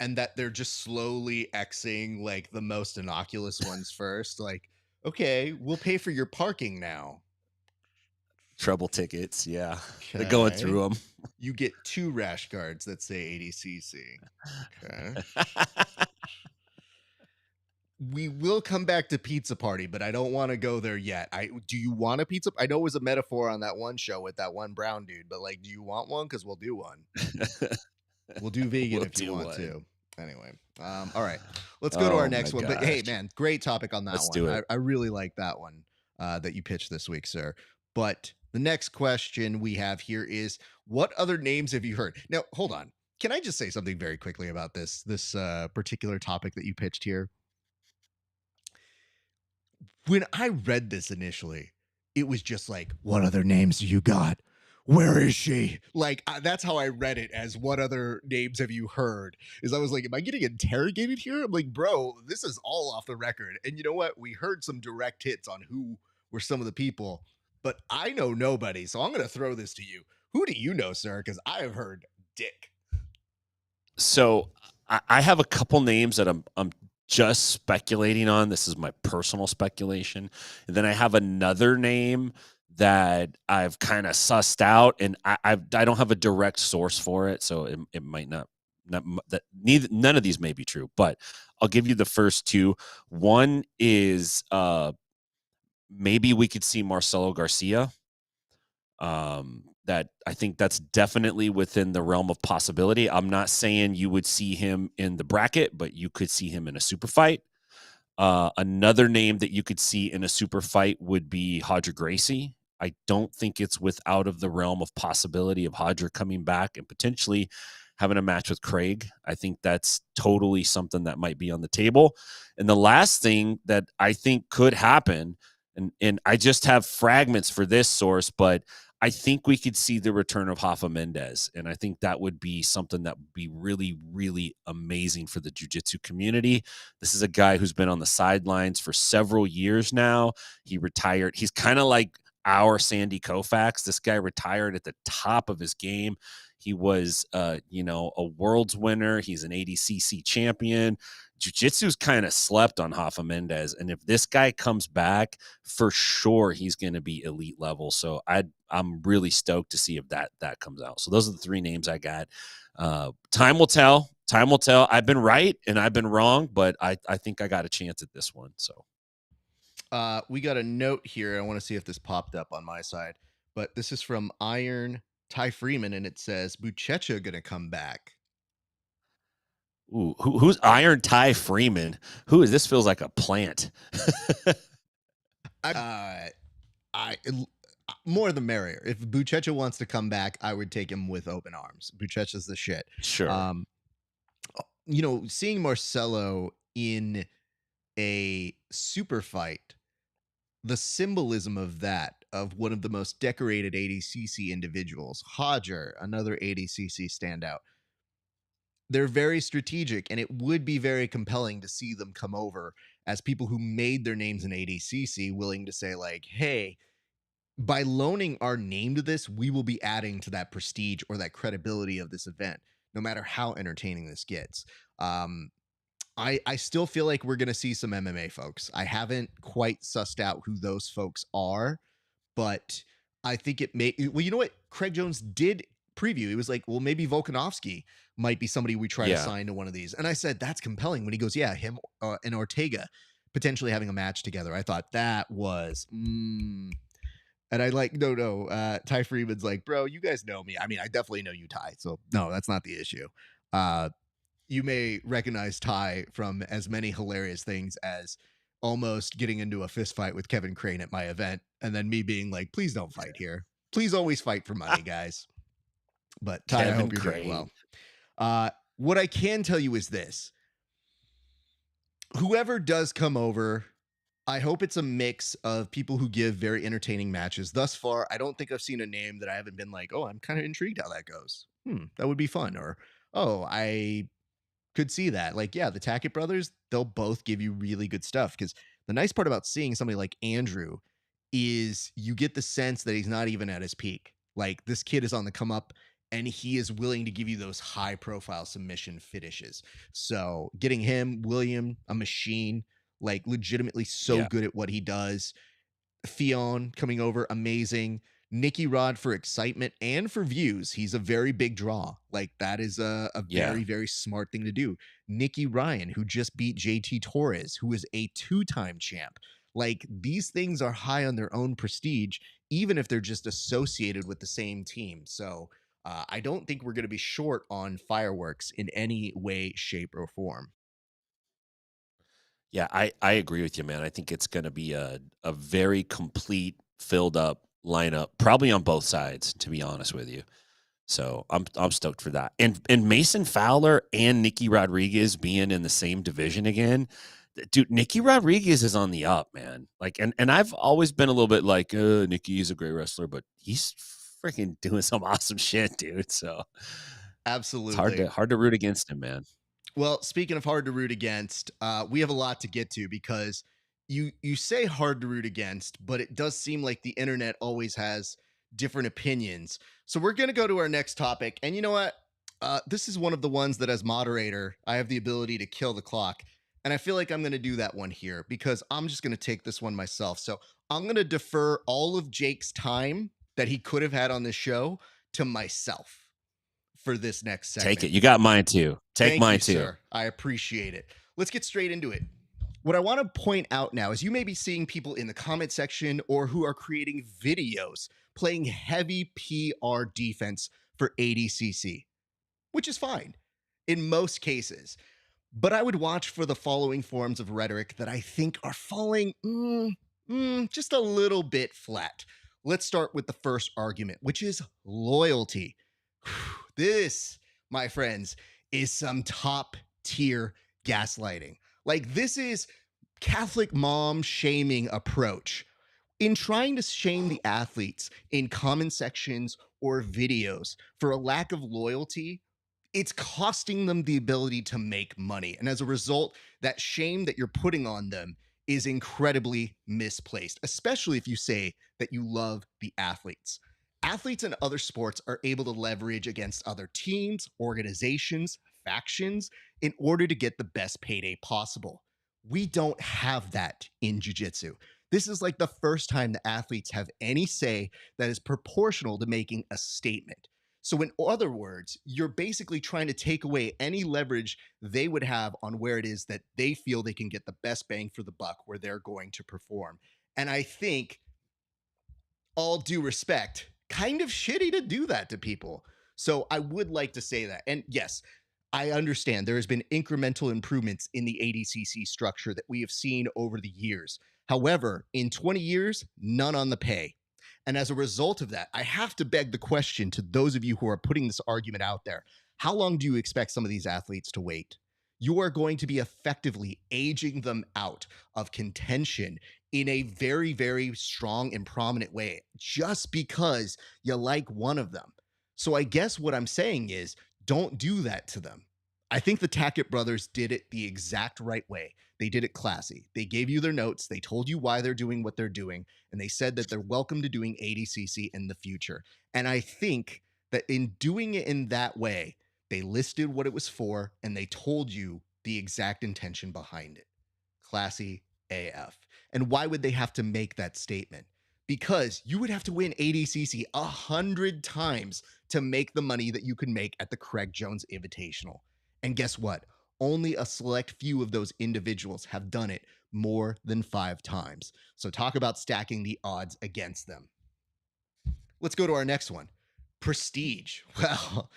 and that they're just slowly Xing like the most innocuous ones first? Like, okay, we'll pay for your parking now. Trouble tickets, yeah. Okay. They're going through them. You get 2 rash guards that say ADCC. Okay. We will come back to pizza party, but I don't want to go there yet. Do you want a pizza? I know it was a metaphor on that one show with that one brown dude, but like, do you want one? Because we'll do one. We'll do vegan if you want to. Anyway, all right, let's go to our next one. But hey, man, great topic on that one. Do it. I really like that one that you pitched this week, sir. But the next question we have here is, what other names have you heard? Now, hold on. Can I just say something very quickly about this particular topic that you pitched here? When I read this initially, it was just like, what other names do you got? Where is she? Like, that's how I read it, as what other names have you heard? Is I was like, am I getting interrogated here? I'm like, bro, this is all off the record. And you know what? We heard some direct hits on who were some of the people, but I know nobody. So I'm going to throw this to you. Who do you know, sir? Because I have heard Dick. So I have a couple names that I'm just speculating on. This is my personal speculation. And then I have another name that I've kind of sussed out, and I don't have a direct source for it, so it might not that none of these may be true, but I'll give you the first two. One is maybe we could see Marcelo Garcia. That I think that's definitely within the realm of possibility. I'm not saying you would see him in the bracket, but you could see him in a super fight. Another name that you could see in a super fight would be Hodger Gracie. I don't think it's without of the realm of possibility of Hodger coming back and potentially having a match with Craig. I think that's totally something that might be on the table. And the last thing that I think could happen, and I just have fragments for this source, but I think we could see the return of Rafa Mendez. And I think that would be something that would be really, really amazing for the jiu-jitsu community. This is a guy who's been on the sidelines for several years now. He retired. He's kind of like our Sandy Koufax. This guy retired at the top of his game. He was, a world's winner. He's an ADCC champion. Jiu-jitsu's kind of slept on Rafa Mendez, and if this guy comes back, for sure he's going to be elite level. So I'm really stoked to see if that comes out. So those are the three names I got. Time will tell. Time will tell. I've been right and I've been wrong, but I think I got a chance at this one. So we got a note here. I want to see if this popped up on my side, but this is from Iron Ty Freeman, and it says Buchecha gonna come back. ooh, who's Iron Ty Freeman? Who is this? Feels like a plant. I more the merrier. If Buchecha wants to come back, I would take him with open arms. Buchecha's the shit. Sure. Seeing Marcelo in a super fight, the symbolism of that, of one of the most decorated ADCC individuals, Hodger, another ADCC standout, they're very strategic, and it would be very compelling to see them come over as people who made their names in ADCC, willing to say, like, hey, by loaning our name to this, we will be adding to that prestige or that credibility of this event, no matter how entertaining this gets. I still feel like we're going to see some MMA folks. I haven't quite sussed out who those folks are, but I think it may. Well, you know what? Craig Jones did preview. He was like, well, maybe Volkanovski might be somebody we try to sign to one of these. And I said, that's compelling. When he goes, yeah, him and Ortega potentially having a match together. I thought that was, and I like, no. Ty Freeman's like, bro, you guys know me. I mean, I definitely know you, Ty. So no, that's not the issue. You may recognize Ty from as many hilarious things as almost getting into a fist fight with Kevin Crane at my event, and then me being like, please don't fight here. Please always fight for money, guys. But Ty, I hope you're doing well. What I can tell you is this. Whoever does come over, I hope it's a mix of people who give very entertaining matches. Thus far, I don't think I've seen a name that I haven't been like, oh, I'm kind of intrigued how that goes. That would be fun. Or, oh, I could see that. Like, yeah, the Tackett brothers, they'll both give you really good stuff. Because the nice part about seeing somebody like Andrew is you get the sense that he's not even at his peak. Like, this kid is on the come up, and he is willing to give you those high profile submission finishes. So getting him, William, a machine, like legitimately so good at what he does. Theon coming over, amazing. Nicky Rod for excitement and for views. He's a very big draw. Like, that is a very, very smart thing to do. Nicky Ryan, who just beat JT Torres, who is a 2-time champ. Like, these things are high on their own prestige, even if they're just associated with the same team. So I don't think we're going to be short on fireworks in any way, shape, or form. Yeah, I agree with you, man. I think it's going to be a very complete, filled up lineup, probably on both sides, to be honest with you. So I'm stoked for that. And Mason Fowler and Nicky Rodriguez being in the same division again, dude. Nicky Rodriguez is on the up, man. Like, and I've always been a little bit like, Nicky is a great wrestler, but he's freaking doing some awesome shit, dude. So absolutely, it's hard to root against him, man. Well, speaking of hard to root against, we have a lot to get to because you say hard to root against, but it does seem like the internet always has different opinions. So we're going to go to our next topic. And you know what? This is one of the ones that as moderator, I have the ability to kill the clock. And I feel like I'm going to do that one here because I'm just going to take this one myself. So I'm going to defer all of Jake's time that he could have had on this show to myself for this next segment. Take it. You got mine too. Take mine too. Sir. I appreciate it. Let's get straight into it. What I want to point out now is you may be seeing people in the comment section or who are creating videos playing heavy PR defense for ADCC, which is fine in most cases. But I would watch for the following forms of rhetoric that I think are falling just a little bit flat. Let's start with the first argument, which is loyalty. This my friends, is some top tier gaslighting. Like, this is Catholic mom shaming approach. In trying to shame the athletes in comment sections or videos for a lack of loyalty, it's costing them the ability to make money. And as a result, that shame that you're putting on them is incredibly misplaced, especially if you say that you love the athletes. Athletes in other sports are able to leverage against other teams, organizations, factions in order to get the best payday possible. We don't have that in jiu-jitsu. This is like the first time the athletes have any say that is proportional to making a statement. So, in other words, you're basically trying to take away any leverage they would have on where it is that they feel they can get the best bang for the buck where they're going to perform. And I think, all due respect, kind of shitty to do that to people. So, I would like to say that. And yes, I understand there has been incremental improvements in the ADCC structure that we have seen over the years. However, in 20 years, none on the pay. And as a result of that, I have to beg the question to those of you who are putting this argument out there. How long do you expect some of these athletes to wait? You are going to be effectively aging them out of contention in a very, very strong and prominent way just because you like one of them. So I guess what I'm saying is don't do that to them. I think the Tackett brothers did it the exact right way. They did it classy. They gave you their notes. They told you why they're doing what they're doing. And they said that they're welcome to doing ADCC in the future. And I think that in doing it in that way, they listed what it was for and they told you the exact intention behind it. Classy AF. And why would they have to make that statement? Because you would have to win ADCC 100 times to make the money that you could make at the Craig Jones Invitational. And guess what? Only a select few of those individuals have done it more than 5 times. So talk about stacking the odds against them. Let's go to our next one. Prestige. Well,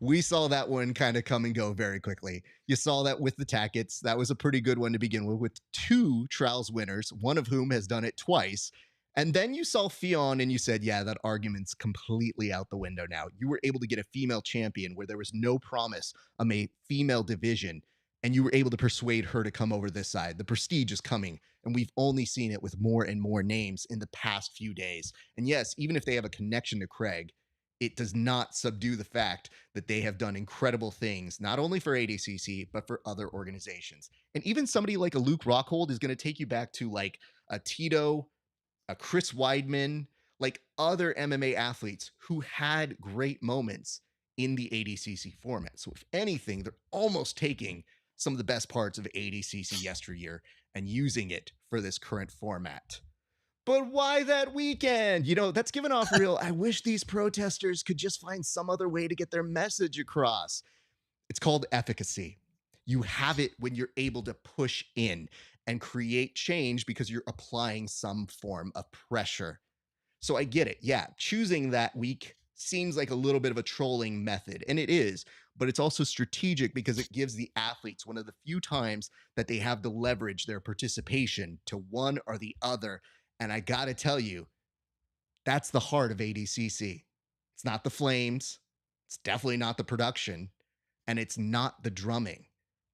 we saw that one kind of come and go very quickly. You saw that with the Tackets. That was a pretty good one to begin with 2 trials winners, one of whom has done it twice. And then you saw Fionn and you said, yeah, that argument's completely out the window now. You were able to get a female champion where there was no promise of a female division, and you were able to persuade her to come over this side. The prestige is coming, and we've only seen it with more and more names in the past few days. And yes, even if they have a connection to Craig, it does not subdue the fact that they have done incredible things, not only for ADCC, but for other organizations. And even somebody like a Luke Rockhold is going to take you back to like a Tito, a Chris Weidman, like other MMA athletes who had great moments in the ADCC format. So if anything, they're almost taking some of the best parts of ADCC yesteryear and using it for this current format. But why that weekend? You know, that's given off real, I wish these protesters could just find some other way to get their message across. It's called efficacy. You have it when you're able to push in and create change because you're applying some form of pressure. So I get it. Yeah, choosing that week seems like a little bit of a trolling method, and it is, but it's also strategic because it gives the athletes one of the few times that they have to leverage their participation to one or the other. And I got to tell you, that's the heart of ADCC. It's not the flames. It's definitely not the production. And it's not the drumming.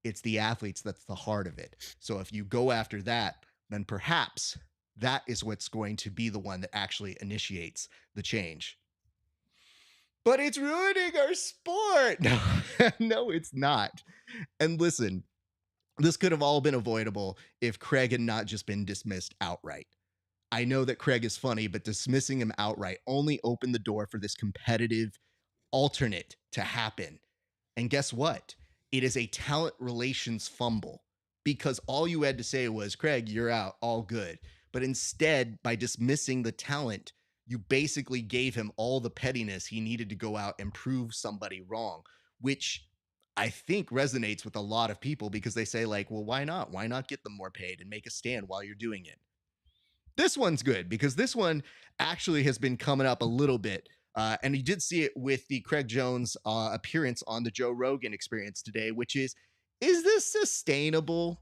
It's the athletes that's the heart of it. So if you go after that, then perhaps that is what's going to be the one that actually initiates the change. But it's ruining our sport. No, no, it's not. And listen, this could have all been avoidable if Craig had not just been dismissed outright. I know that Craig is funny, but dismissing him outright only opened the door for this competitive alternate to happen. And guess what? It is a talent relations fumble because all you had to say was, Craig, you're out, all good. But instead, by dismissing the talent, you basically gave him all the pettiness he needed to go out and prove somebody wrong, which I think resonates with a lot of people because they say, like, well, why not? Why not get them more paid and make a stand while you're doing it? This one's good because this one actually has been coming up a little bit. And you did see it with the Craig Jones appearance on the Joe Rogan Experience today, which is this sustainable?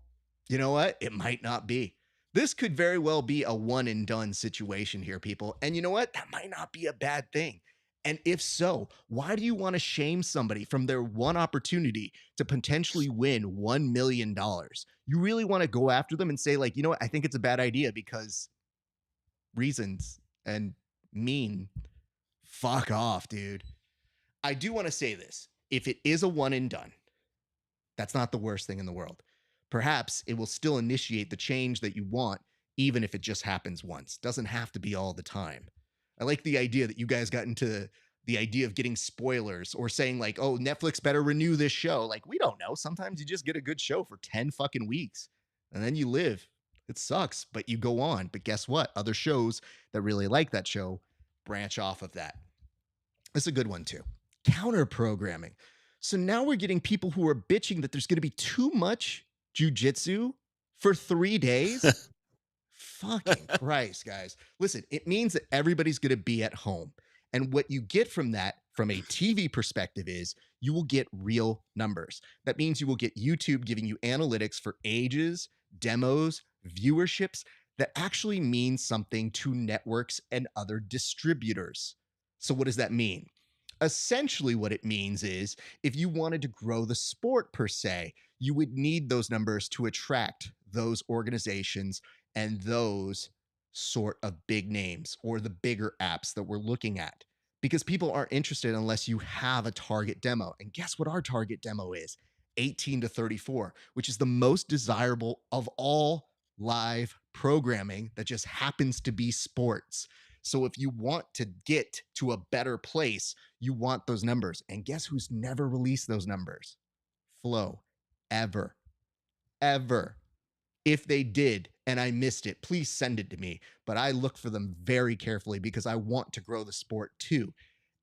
You know what? It might not be. This could very well be a one and done situation here, people. And you know what? That might not be a bad thing. And if so, why do you want to shame somebody from their one opportunity to potentially win $1 million? You really want to go after them and say, like, you know what? I think it's a bad idea because reasons and mean. Fuck off, dude. I do want to say this. If it is a one and done, that's not the worst thing in the world. Perhaps it will still initiate the change that you want, even if it just happens once. Doesn't have to be all the time. I like the idea that you guys got into the idea of getting spoilers or saying, like, oh, Netflix better renew this show. Like, we don't know. Sometimes you just get a good show for 10 fucking weeks and then you live. It sucks, but you go on. But guess what? Other shows that really like that show branch off of that. It's a good one, too. Counter programming. So now we're getting people who are bitching that there's going to be too much jujitsu for 3 days. Fucking Christ, guys. Listen, it means that everybody's going to be at home. And what you get from that, from a TV perspective, is you will get real numbers. That means you will get YouTube giving you analytics for ages, demos, viewerships that actually means something to networks and other distributors. So what does that mean? Essentially, what it means is if you wanted to grow the sport per se, you would need those numbers to attract those organizations and those sort of big names or the bigger apps that we're looking at. Because people aren't interested unless you have a target demo. And guess what our target demo is? 18 to 34, which is the most desirable of all live programming that just happens to be sports. So if you want to get to a better place, you want those numbers. And guess who's never released those numbers? Flow. Ever. Ever. If they did and I missed it, please send it to me. But I look for them very carefully because I want to grow the sport too.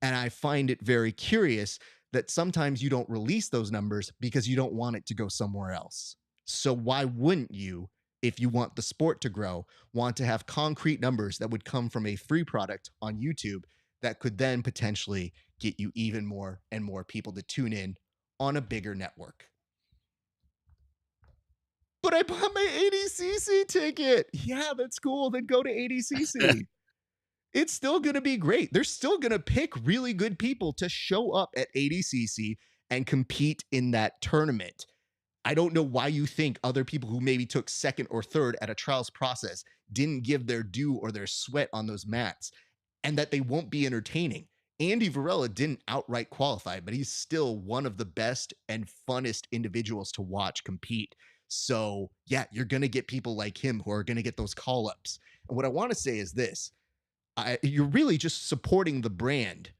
And I find it very curious that sometimes you don't release those numbers because you don't want it to go somewhere else. So why wouldn't you, if you want the sport to grow, want to have concrete numbers that would come from a free product on YouTube that could then potentially get you even more and more people to tune in on a bigger network? But I bought my ADCC ticket. Yeah, that's cool. Then go to ADCC. It's still going to be great. They're still going to pick really good people to show up at ADCC and compete in that tournament. I don't know why you think other people who maybe took second or third at a trials process didn't give their due or their sweat on those mats and that they won't be entertaining. Andy Varela didn't outright qualify, but he's still one of the best and funnest individuals to watch compete. So, yeah, you're going to get people like him who are going to get those call-ups. And what I want to say is this. You're really just supporting the brand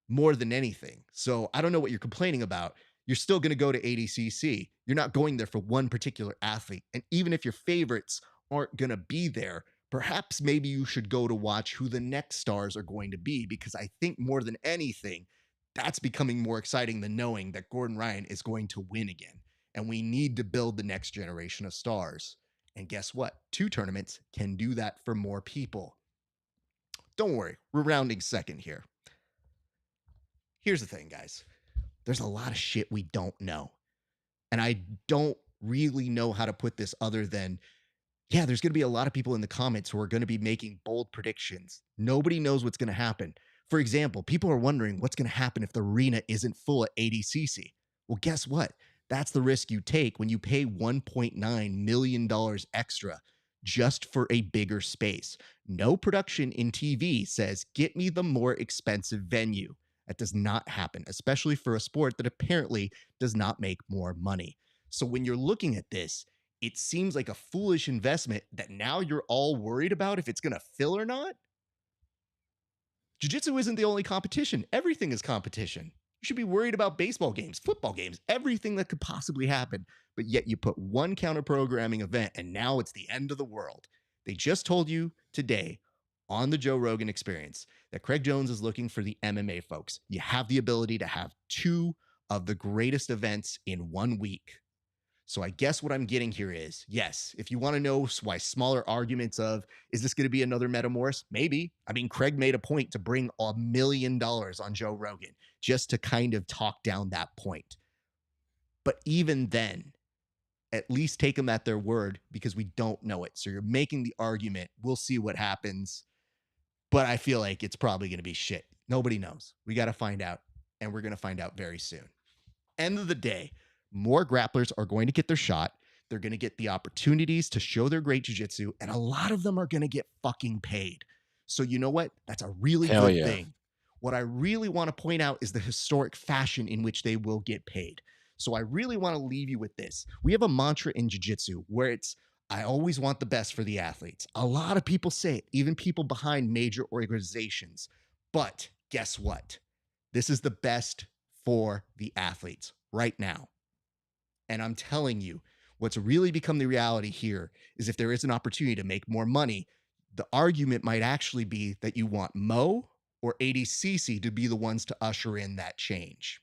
more than anything. So I don't know what you're complaining about. You're still going to go to ADCC. You're not going there for one particular athlete. And even if your favorites aren't going to be there, perhaps maybe you should go to watch who the next stars are going to be, because I think more than anything, that's becoming more exciting than knowing that Gordon Ryan is going to win again. And we need to build the next generation of stars. And guess what? 2 tournaments can do that for more people. Don't worry, we're rounding second here. Here's the thing, guys. There's a lot of shit we don't know. And I don't really know how to put this other than, yeah, there's going to be a lot of people in the comments who are going to be making bold predictions. Nobody knows what's going to happen. For example, people are wondering what's going to happen if the arena isn't full at ADCC. Well, guess what? That's the risk you take when you pay $1.9 million extra just for a bigger space. No production in TV says, get me the more expensive venue. That does not happen, especially for a sport that apparently does not make more money. So when you're looking at this, it seems like a foolish investment that now you're all worried about if it's going to fill or not. Jiu-jitsu isn't the only competition. Everything is competition. You should be worried about baseball games, football games, everything that could possibly happen. But yet you put one counter programming event and now it's the end of the world. They just told you today on the Joe Rogan Experience that Craig Jones is looking for the MMA folks. You have the ability to have 2 of the greatest events in 1 week. So I guess what I'm getting here is, yes, if you want to know why smaller arguments of, is this going to be another Metamoris? Maybe. I mean, Craig made a point to bring $1 million on Joe Rogan just to kind of talk down that point. But even then, at least take them at their word because we don't know it. So you're making the argument. We'll see what happens. But I feel like it's probably going to be shit. Nobody knows. We got to find out, and we're going to find out very soon. End of the day, more grapplers are going to get their shot. They're going to get the opportunities to show their great jiu-jitsu, and a lot of them are going to get fucking paid. So you know what? That's a really Hell good yeah. thing. What I really want to point out is the historic fashion in which they will get paid. So I really want to leave you with this. We have a mantra in jiu-jitsu where it's, I always want the best for the athletes. A lot of people say it, even people behind major organizations. But guess what? This is the best for the athletes right now. And I'm telling you, what's really become the reality here is if there is an opportunity to make more money, the argument might actually be that you want Mo or ADCC to be the ones to usher in that change.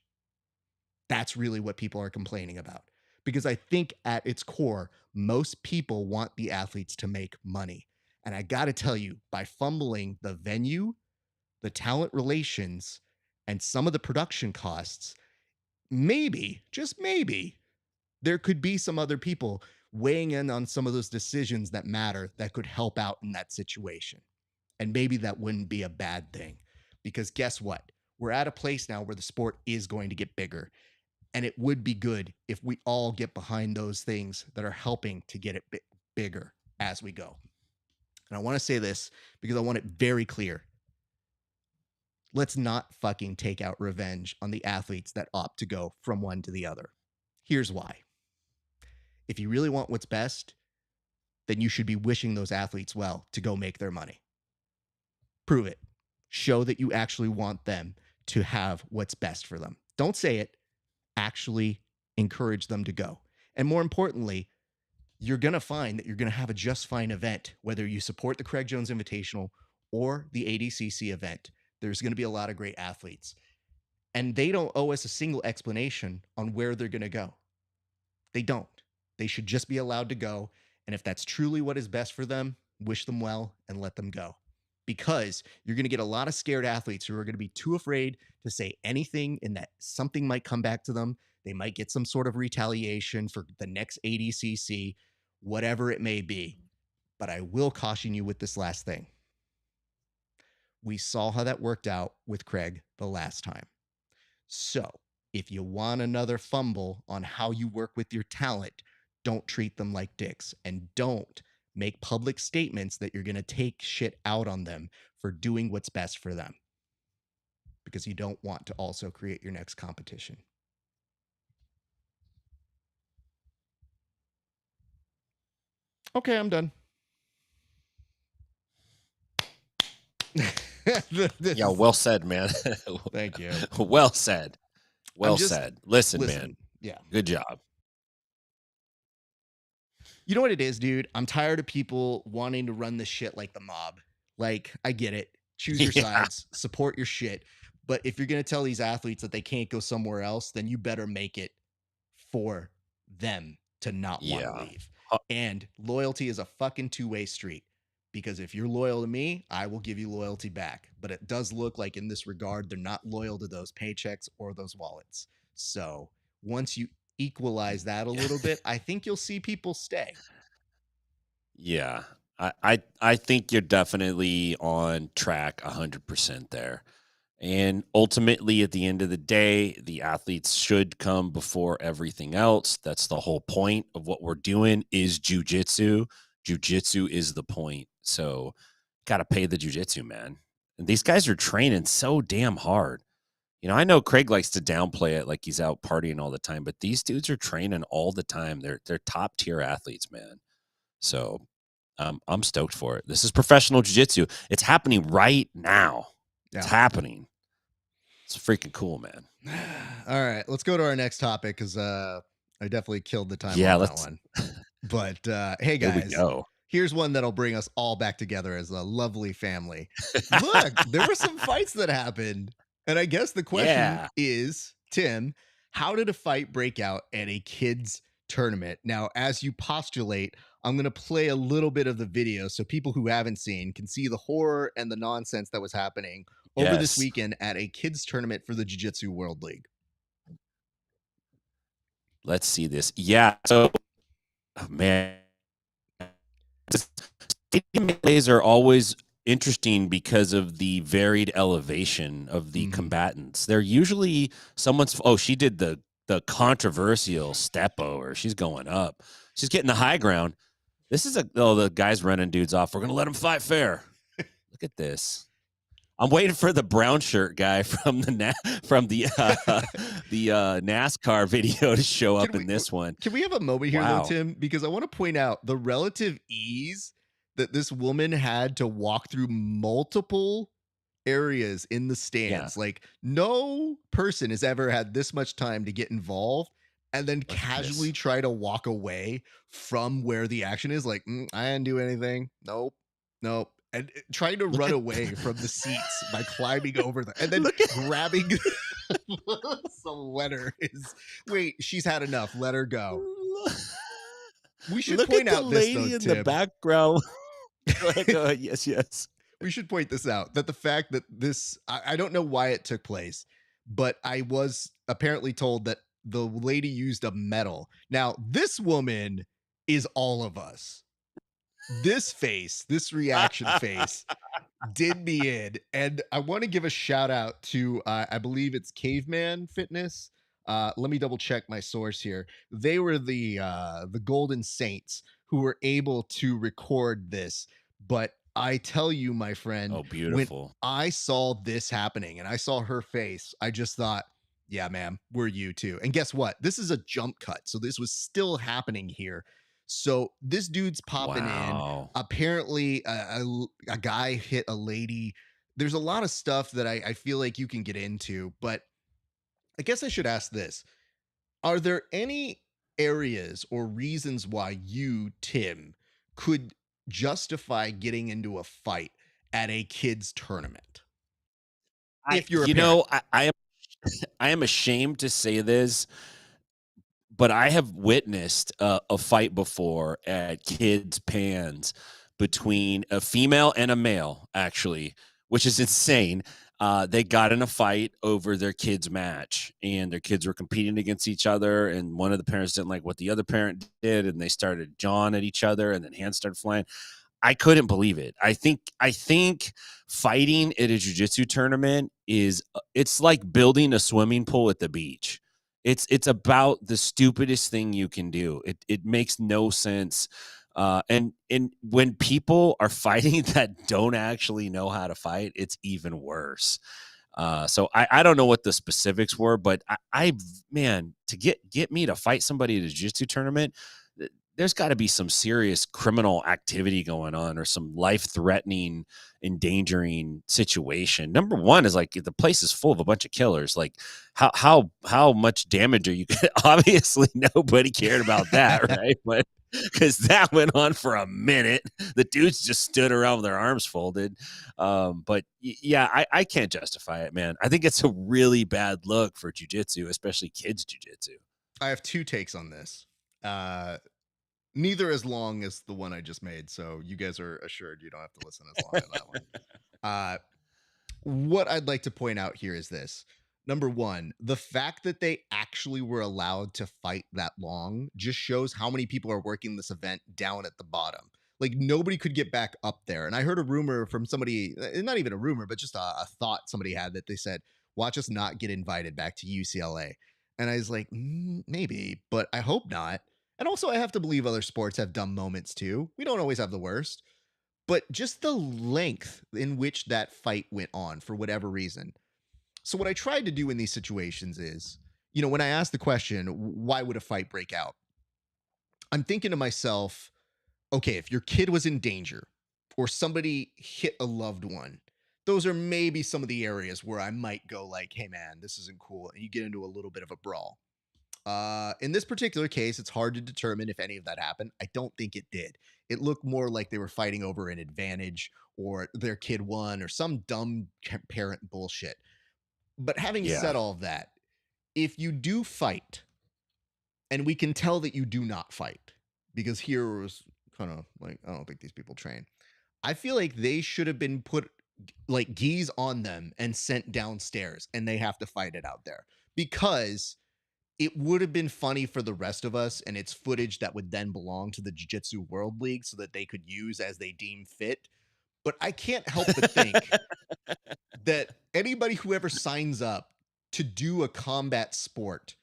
That's really what people are complaining about. Because I think at its core, most people want the athletes to make money. And I got to tell you, by fumbling the venue, the talent relations, and some of the production costs, maybe, just maybe, there could be some other people weighing in on some of those decisions that matter that could help out in that situation. And maybe that wouldn't be a bad thing. Because guess what? We're at a place now where the sport is going to get bigger. And it would be good if we all get behind those things that are helping to get it bigger as we go. And I want to say this because I want it very clear. Let's not fucking take out revenge on the athletes that opt to go from one to the other. Here's why. If you really want what's best, then you should be wishing those athletes well to go make their money. Prove it. Show that you actually want them to have what's best for them. Don't say it. Actually encourage them to go. And more importantly, you're going to find that you're going to have a just fine event, whether you support the Craig Jones Invitational or the ADCC event. There's going to be a lot of great athletes. And they don't owe us a single explanation on where they're going to go. They don't. They should just be allowed to go. And if that's truly what is best for them, wish them well and let them go. Because you're going to get a lot of scared athletes who are going to be too afraid to say anything and that something might come back to them. They might get some sort of retaliation for the next ADCC, whatever it may be. But I will caution you with this last thing. We saw how that worked out with Craig the last time. So if you want another fumble on how you work with your talent, don't treat them like dicks and don't make public statements that you're going to take shit out on them for doing what's best for them. Because you don't want to also create your next competition. Okay, I'm done. Yeah, well said, man. Thank you. Well said. Well said. Listen, man. Yeah. Good job. You know what it is, dude? I'm tired of people wanting to run this shit like the mob. Like, I get it. Choose your sides, support your shit. But if you're going to tell these athletes that they can't go somewhere else, then you better make it for them to not want to leave. And loyalty is a fucking two-way street. Because if you're loyal to me, I will give you loyalty back. But it does look like in this regard, they're not loyal to those paychecks or those wallets. So once you equalize that a little bit, I think you'll see people stay. Yeah. I think you're definitely on track 100% there. And ultimately, at the end of the day, the athletes should come before everything else. That's the whole point of what we're doing is jujitsu. Jujitsu is the point. So got to pay the jujitsu, man. And these guys are training so damn hard. You know, I know Craig likes to downplay it like he's out partying all the time, but these dudes are training all the time. They're top tier athletes, man. So I'm stoked for it. This is professional jiu-jitsu. It's happening right now. Yeah. It's happening. It's freaking cool, man. All right, let's go to our next topic because I definitely killed the time on that one. But hey, guys, here's one that'll bring us all back together as a lovely family. Look, there were some fights that happened. And I guess the question is, Tim, how did a fight break out at a kids' tournament? Now, as you postulate, I'm going to play a little bit of the video so people who haven't seen can see the horror and the nonsense that was happening over this weekend at a kids' tournament for the Jiu-Jitsu World League. Let's see this. Yeah. So, man, stadium days are always interesting because of the varied elevation of the Mhm. combatants. They're usually someone's oh, she did the controversial step over. She's going up. She's getting the high ground. This is a oh, the guy's running dudes off. We're gonna let him fight fair. Look at this. I'm waiting for the brown shirt guy from the NASCAR video to show Can up we in this one. can we have a moment here though, Wow. Tim? Because I want to point out the relative ease that this woman had to walk through multiple areas in the Yeah. stands. Like no person has ever had this much time to get involved and then Look at casually this. try to walk away from where the action is. Like, I didn't do anything. Nope. Nope. And trying to Look run at away from the seats by climbing over them and then look at grabbing some letter is wait, she's had enough. Let her go. We should look at point the out this though, lady in the Tim. background. Go ahead, go ahead. Yes, yes. We should point this out that the fact that I don't know why it took place, but I was apparently told that the lady used a medal. Now, this woman is all of us. This face, this reaction face did me in. And I want to give a shout out to, I believe it's Caveman Fitness. Let me double check my source here. They were the Golden Saints who were able to record this. But I tell you, my friend, Oh, when beautiful. I saw this happening and I saw her face, I just thought, yeah, ma'am, we're you too. And guess what? This is a jump cut. So this was still happening here. So this dude's popping in. Wow. Apparently, a guy hit a lady. There's a lot of stuff that I feel like you can get into, but I guess I should ask this. Are there any areas or reasons why you, Tim, could justify getting into a fight at a kids' tournament I if you're a you parent? know, I am ashamed to say this, but I have witnessed a fight before at kids' pans between a female and a male, actually, which is insane. They got in a fight over their kids' match, and their kids were competing against each other. And one of the parents didn't like what the other parent did, and they started jawing at each other, and then hands started flying. I couldn't believe it. I think fighting at a jiu-jitsu tournament is it's like building a swimming pool at the beach. It's about the stupidest thing you can do. It makes no sense. And when people are fighting that don't actually know how to fight, it's even worse. So I don't know what the specifics were, but I man, to get me to fight somebody at a jiu-jitsu tournament, there's got to be some serious criminal activity going on or some life-threatening, endangering situation. Number one is like the place is full of a bunch of killers. Like how much damage are you? Obviously, nobody cared about that, right? But because that went on for a minute, the dudes just stood around with their arms folded. But yeah, I can't justify it, man. I think it's a really bad look for jujitsu, especially kids jujitsu. I have two takes on this. Uh, Neither as long as the one I just made, so you guys are assured you don't have to listen as long as that one. Uh, what I'd like to point out here is this. Number one, the fact that they actually were allowed to fight that long just shows how many people are working this event down at the bottom. Like nobody could get back up there. And I heard a rumor from somebody, not even a rumor, but just a thought somebody had that they said, watch us not get invited back to UCLA. And I was like, maybe, but I hope not. And also, I have to believe other sports have dumb moments too. We don't always have the worst, but just the length in which that fight went on for whatever reason. So, what I tried to do in these situations is, when I ask the question, why would a fight break out? I'm thinking to myself, okay, if your kid was in danger or somebody hit a loved one, those are maybe some of the areas where I might go, like, hey, man, this isn't cool. And you get into a little bit of a brawl. In this particular case, it's hard to determine if any of that happened. I don't think it did. It looked more like they were fighting over an advantage or their kid won or some dumb parent bullshit. But having Yeah. said all of that, if you do fight, and we can tell that you do not fight, because here was kind of like, I don't think these people train. I feel like they should have been put like geese on them and sent downstairs, and they have to fight it out there because it would have been funny for the rest of us, and it's footage that would then belong to the Jiu Jitsu World League so that they could use as they deem fit. But I can't help but think that anybody who ever signs up to do a combat sport,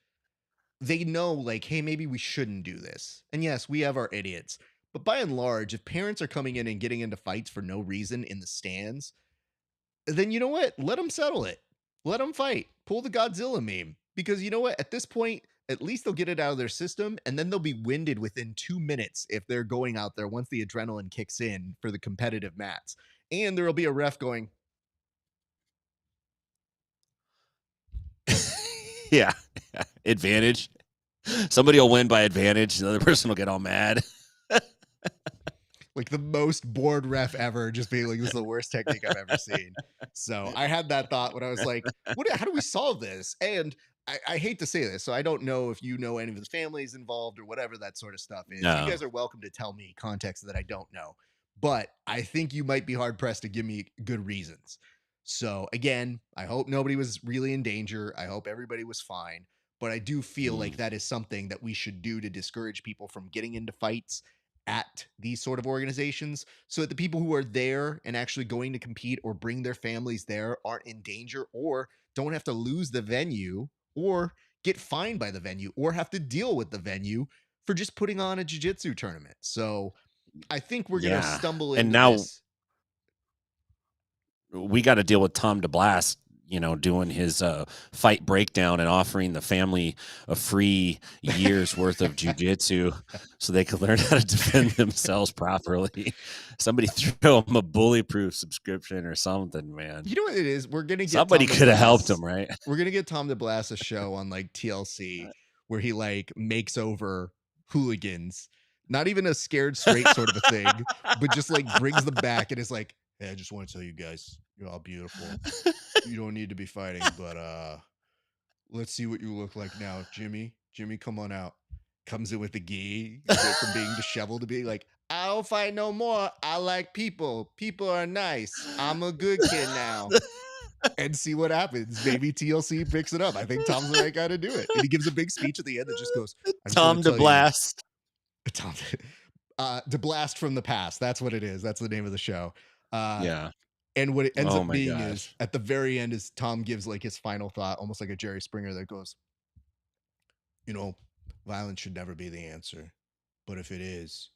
they know, like, hey, maybe we shouldn't do this. And yes, we have our idiots. But by and large, if parents are coming in and getting into fights for no reason in the stands, then you know what? Let them settle it. Let them fight. Pull the Godzilla meme. Because you know what? At this point, at least they'll get it out of their system and then they'll be winded within 2 minutes if they're going out there once the adrenaline kicks in for the competitive mats. And there will be a ref going, Yeah. Advantage. Somebody will win by advantage. The other person will get all mad. like the most bored ref ever, just being like, this is the worst technique I've ever seen. So I had that thought when I was like, how do we solve this? And I hate to say this, so I don't know if you know any of the families involved or whatever that sort of stuff is. You No. guys are welcome to tell me context that I don't know, but I think you might be hard pressed to give me good reasons. So again, I hope nobody was really in danger. I hope everybody was fine. But I do feel like Mm. that is something that we should do to discourage people from getting into fights at these sort of organizations so that the people who are there and actually going to compete or bring their families there aren't in danger or don't have to lose the venue or get fined by the venue or have to deal with the venue for just putting on a jiu-jitsu tournament. So I think we're going to Yeah. stumble And into now this. we got to deal with Tom DeBlast, doing his fight breakdown and offering the family a free year's worth of jujitsu so they could learn how to defend themselves properly. Somebody throw him a bullyproof subscription or something, man. You know what it is? We're going to get Somebody Tom could have helped DeBlast. him, right? We're going to get Tom DeBlast a show on like TLC where he like makes over hooligans. Not even a scared straight sort of a thing, but just like brings them back and is like, hey, I just want to tell you guys, you're all beautiful. You don't need to be fighting, but let's see what you look like now. Jimmy, come on out. Comes in with the gi, went from being disheveled to being like, I don't fight no more. I like people. People are nice. I'm a good kid now. And see what happens. Maybe TLC picks it up. I think Tom's the right guy to do it. And he gives a big speech at the end that just goes, I just want Tom to tell you, DeBlast. Tom, to blast from the past. That's what it is. That's the name of the show. Uh, Yeah. and what it ends Oh up my being is gosh. at the very end is Tom gives like his final thought, almost like a Jerry Springer that goes, you know, violence should never be the answer. But if it is,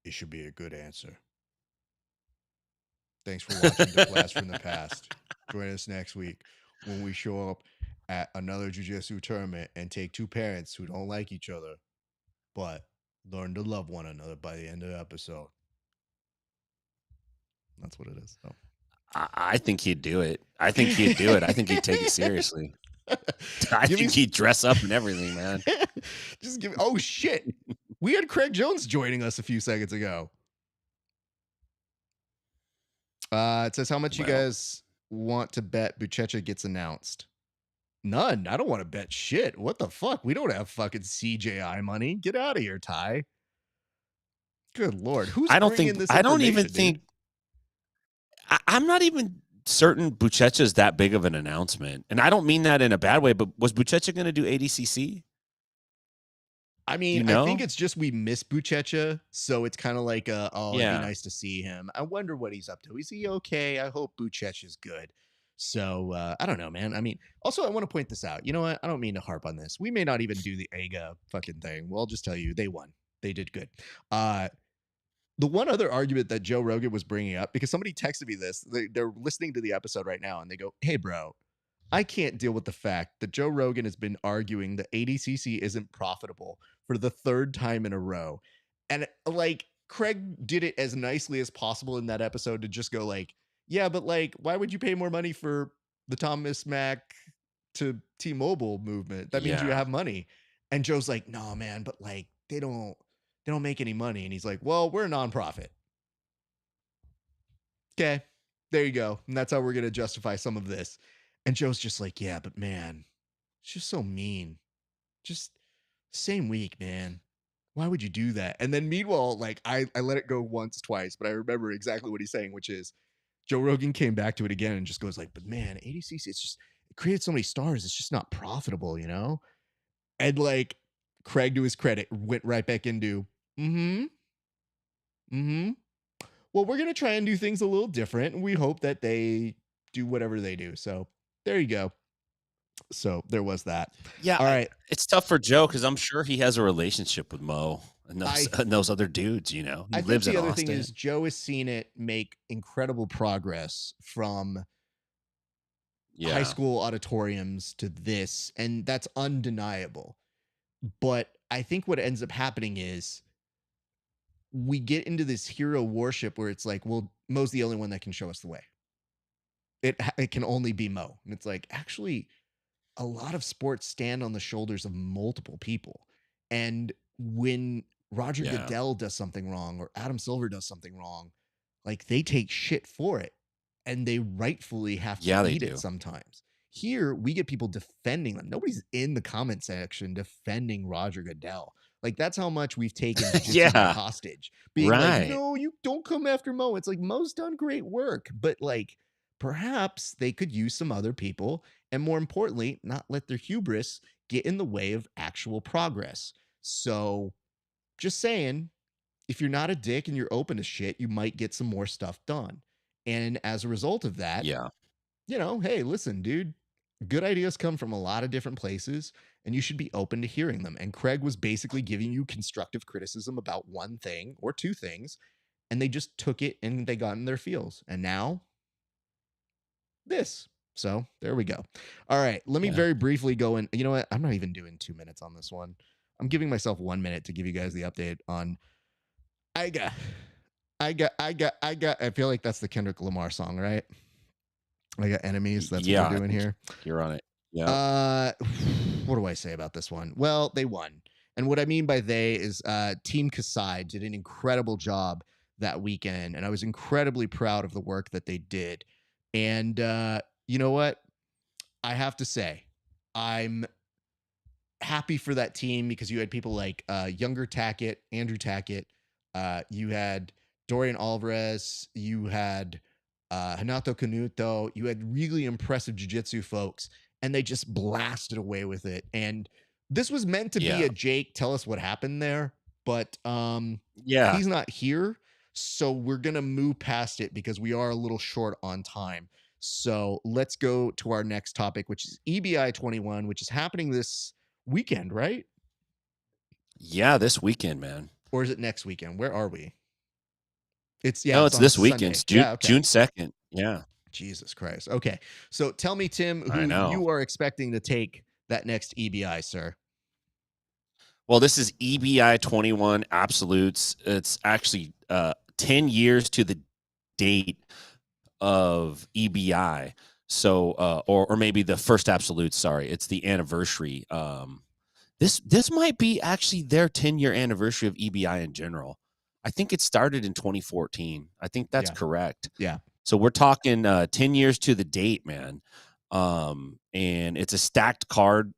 it should be a good answer. Thanks for watching The Blast from the Past. Join us next week when we show up at another jiu-jitsu tournament and take two parents who don't like each other, but learn to love one another by the end of the episode. That's what it is. So. I think he'd do it. I think he'd do it. I think he'd take it seriously. I think he'd dress up and everything, man. Just give. Oh shit! We had Craig Jones joining us a few seconds ago. It says how much you guys want to bet Buchecha gets announced. None. I don't want to bet shit. What the fuck? We don't have fucking CJI money. Get out of here, Ty. Good lord. Who's bringing this information? I don't even dude? think. I'm not even certain Buchecha's that big of an announcement, and I don't mean that in a bad way. But was Buchecha going to do ADCC? I mean, I think it's just we miss Buchecha, so it's kind of like, it'd be nice to see him. I wonder what he's up to. Is he okay? I hope Buchecha's good. So I don't know, man. I mean, also I want to point this out. You know what? I don't mean to harp on this. We may not even do the AIGA fucking thing. Well, I'll just tell you, they won. They did good. The one other argument that Joe Rogan was bringing up, because somebody texted me this, they're listening to the episode right now, and they go, "Hey, bro, I can't deal with the fact that Joe Rogan has been arguing that ADCC isn't profitable for the third time in a row." And like Craig did it as nicely as possible in that episode to just go like, yeah, but like, why would you pay more money for the Thomas Mack to T-Mobile movement? That means you have money. And Joe's like, no, man, but like they don't make any money. And he's like, well, we're a nonprofit. Okay, there you go. And that's how we're going to justify some of this. And Joe's just like, yeah, but man, it's just so mean. Just same week, man. Why would you do that? And then meanwhile, like I let it go once, twice, but I remember exactly what he's saying, which is Joe Rogan came back to it again and just goes like, but man, ADCC, it's just, it created so many stars. It's just not profitable, you know? And like Craig, to his credit, went right back into, mm-hmm. well, we're going to try and do things a little different. And we hope that they do whatever they do. So there you go. So there was that. Yeah, All right. it's tough for Joe because I'm sure he has a relationship with Mo and those I and those other dudes. You know, he I think lives in the other thing Austin. is Joe has seen it make incredible progress from high Yeah, school auditoriums to this, and that's undeniable. But I think what ends up happening is we get into this hero worship where it's like, well, Mo's the only one that can show us the way. It can only be Mo. And it's like, actually, a lot of sports stand on the shoulders of multiple people. And when Roger yeah, Goodell does something wrong or Adam Silver does something wrong, like they take shit for it and they rightfully have to yeah. They eat it do. sometimes. Here, we get people defending them. Nobody's in the comment section defending Roger Goodell. Like, that's how much we've taken jiu-jitsu by Yeah, hostage. Being like, right. no, you don't come after Mo. It's like, Mo's done great work. But, like, perhaps they could use some other people and more importantly, not let their hubris get in the way of actual progress. So, just saying, if you're not a dick and you're open to shit, you might get some more stuff done. And as a result of that, Yeah, hey, listen, dude, good ideas come from a lot of different places and you should be open to hearing them. And Craig was basically giving you constructive criticism about one thing or two things, and they just took it and they got in their feels. And now this. So there we go. All right. Let me yeah. very briefly go in. You know what? I'm not even doing 2 minutes on this one. I'm giving myself 1 minute to give you guys the update on AIGA. I feel like that's the Kendrick Lamar song, right? I got enemies. That's what we're Yeah, I doing think here. you're on it. Yeah, Uh, what do I say about this one? Well, they won. And what I mean by they is Team Kasai did an incredible job that weekend. And I was incredibly proud of the work that they did. And you know what? I have to say, I'm happy for that team because you had people like Younger Tackett, Andrew Tackett, you had Dorian Alvarez, you had Hanato Kanuto, you had really impressive jiu-jitsu folks, and they just blasted away with it. And this was meant to be yeah, a Jake, tell us what happened there, but yeah. he's not here. So we're gonna move past it because we are a little short on time. So let's go to our next topic, which is EBI 21, which is happening this weekend, right? Yeah, this weekend, man. Or is it next weekend? Where are we? It's yeah, No, it's it's on this weekend. Sunday. It's June Yeah, okay. June 2nd. Yeah, Jesus Christ. Okay. So tell me, Tim, I who know. you are expecting to take that next EBI, sir. Well, this is EBI 21 Absolutes. It's actually 10 years to the date of EBI. So or maybe the first Absolute, sorry. It's the anniversary. This might be actually their 10-year anniversary of EBI in general. I think it started in 2014. I think that's Yeah. correct. Yeah. So we're talking 10 years to the date, man. And it's a stacked card.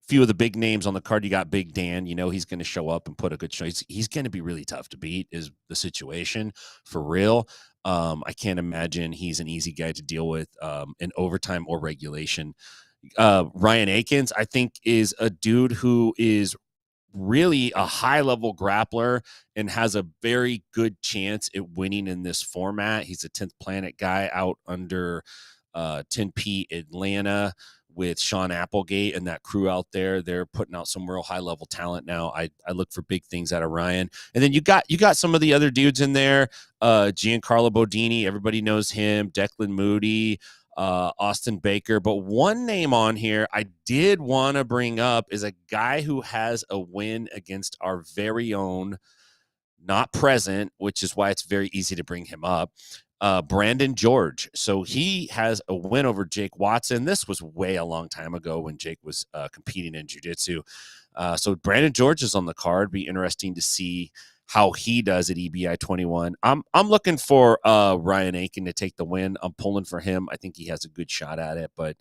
Few of the big names on the card. You got Big Dan. You know he's going to show up and put a good show. He's going to be really tough to beat. Is the situation for real? I can't imagine he's an easy guy to deal with in overtime or regulation. Ryan Akins, I think, is a dude who is really a high level grappler and has a very good chance at winning in this format. He's a 10th Planet guy out under 10P Atlanta with Sean Applegate and that crew out there. They're putting out some real high level talent now. I look for big things out of Ryan. And then you got some of the other dudes in there. Giancarlo Bodini, everybody knows him. Declan Moody, Austin Baker. But one name on here I did want to bring up is a guy who has a win against our very own, not present, which is why it's very easy to bring him up, Brandon George. So he has a win over Jake Watson. This was way a long time ago when Jake was competing in jiu-jitsu. So Brandon George is on the card. Be interesting to see how he does at EBI 21. I'm looking for Ryan Aiken to take the win. I'm pulling for him. I think he has a good shot at it, but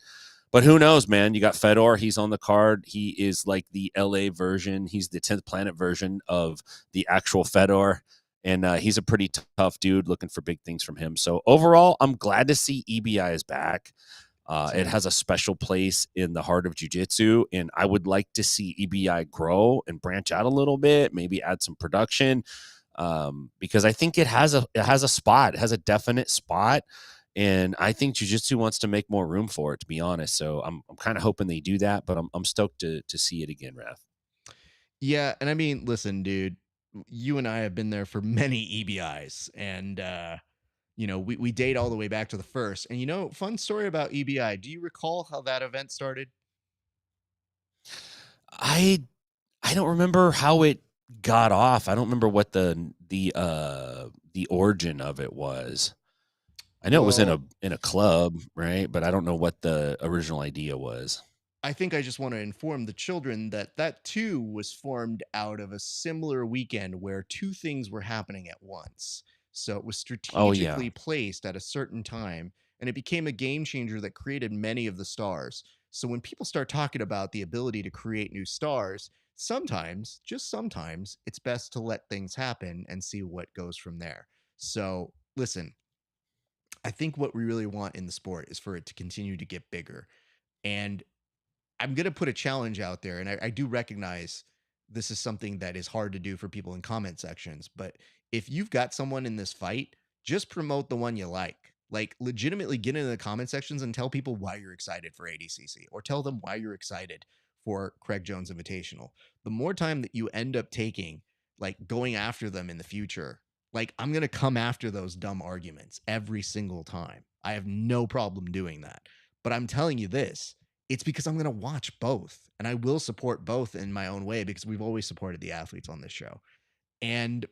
who knows, man? You got Fedor. He's on the card. He is like the LA version. He's the 10th Planet version of the actual Fedor. And he's a pretty tough dude, looking for big things from him. So overall, I'm glad to see EBI is back. It has a special place in the heart of jiu-jitsu, and I would like to see EBI grow and branch out a little bit, maybe add some production. because I think it has a spot, it has a definite spot. And I think jiu-jitsu wants to make more room for it, to be honest. So I'm kind of hoping they do that, but I'm stoked to see it again, Ref. Yeah, and I mean, listen, dude, you and I have been there for many EBIs, and we date all the way back to the first. And fun story about EBI. Do you recall how that event started? I don't remember how it got off. I don't remember what the origin of it was. I know it was Well, in a club, right? But I don't know what the original idea was. I think I just want to inform the children that that too was formed out of a similar weekend where two things were happening at once. So it was Oh yeah. strategically placed at a certain time, and it became a game changer that created many of the stars. So when people start talking about the ability to create new stars, sometimes, just sometimes, it's best to let things happen and see what goes from there. So listen, I think what we really want in the sport is for it to continue to get bigger. And I'm going to put a challenge out there, and I do recognize this is something that is hard to do for people in comment sections. But if you've got someone in this fight, just promote the one you like. Like, legitimately get into the comment sections and tell people why you're excited for ADCC, or tell them why you're excited for Craig Jones Invitational. The more time that you end up taking, like going after them in the future, like I'm going to come after those dumb arguments every single time. I have no problem doing that. But I'm telling you this, it's because I'm going to watch both, and I will support both in my own way because we've always supported the athletes on this show. And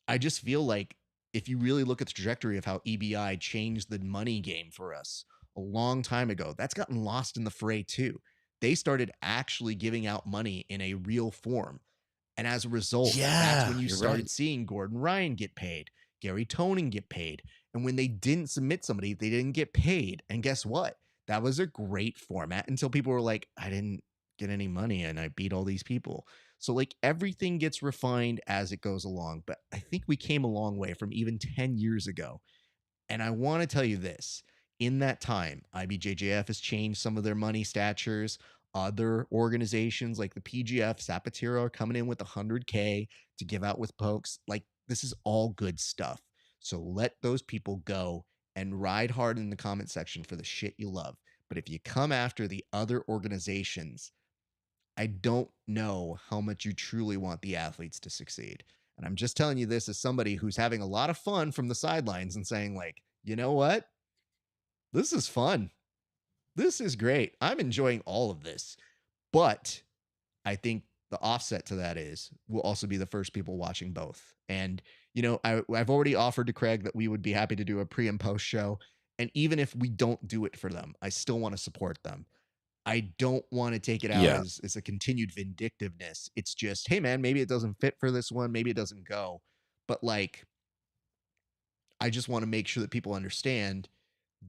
I just feel like if you really look at the trajectory of how EBI changed the money game for us a long time ago, that's gotten lost in the fray too. They started actually giving out money in a real form. And as a result, that's when Yeah, you you're started right. seeing Gordon Ryan get paid, Gary Toning get paid. And when they didn't submit somebody, they didn't get paid. And guess what? That was a great format until people were like, I didn't get any money and I beat all these people. So, like, everything gets refined as it goes along. But I think we came a long way from even 10 years ago. And I want to tell you this, in that time, IBJJF has changed some of their money statures. Other organizations like the PGF, Zapatero are coming in with 100K to give out with pokes. Like, this is all good stuff. So let those people go and ride hard in the comment section for the shit you love. But if you come after the other organizations, I don't know how much you truly want the athletes to succeed. And I'm just telling you this as somebody who's having a lot of fun from the sidelines and saying, like, you know what? This is fun. This is great. I'm enjoying all of this. But I think the offset to that is we'll also be the first people watching both. And, I've already offered to Craig that we would be happy to do a pre and post show. And even if we don't do it for them, I still want to support them. I don't want to take it out Yeah. as a continued vindictiveness. It's just, hey man, maybe it doesn't fit for this one, maybe it doesn't go. But like, I just want to make sure that people understand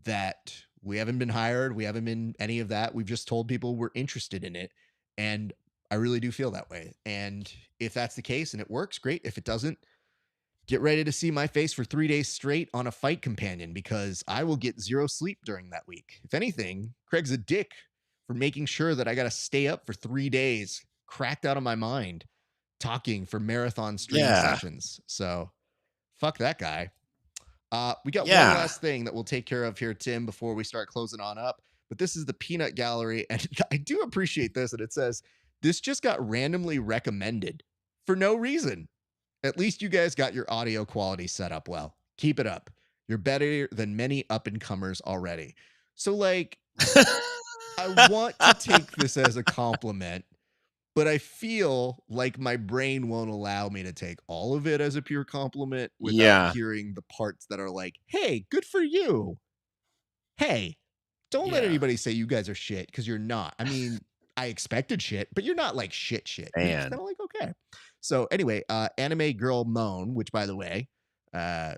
that we haven't been hired, we haven't been any of that. We've just told people we're interested in it. And I really do feel that way. And if that's the case and it works, great. If it doesn't, get ready to see my face for 3 days straight on a fight companion because I will get zero sleep during that week. If anything, Craig's a dick for making sure that I got to stay up for 3 days, cracked out of my mind, talking for marathon streaming Yeah. sessions. So fuck that guy. We got one Yeah. last thing that we'll take care of here, Tim, before we start closing on up. But this is the Peanut Gallery, and I do appreciate this. And it says, this just got randomly recommended for no reason. At least you guys got your audio quality set up well. Keep it up. You're better than many up and comers already. So, like, I want to take this as a compliment, but I feel like my brain won't allow me to take all of it as a pure compliment without Yeah. hearing the parts that are like, hey, good for you. Hey, don't let Yeah. anybody say you guys are shit because you're not. I mean, I expected shit, but you're not like shit. You're just Man. kind of like, okay. So anyway, Anime Girl Moan, which by the way, uh,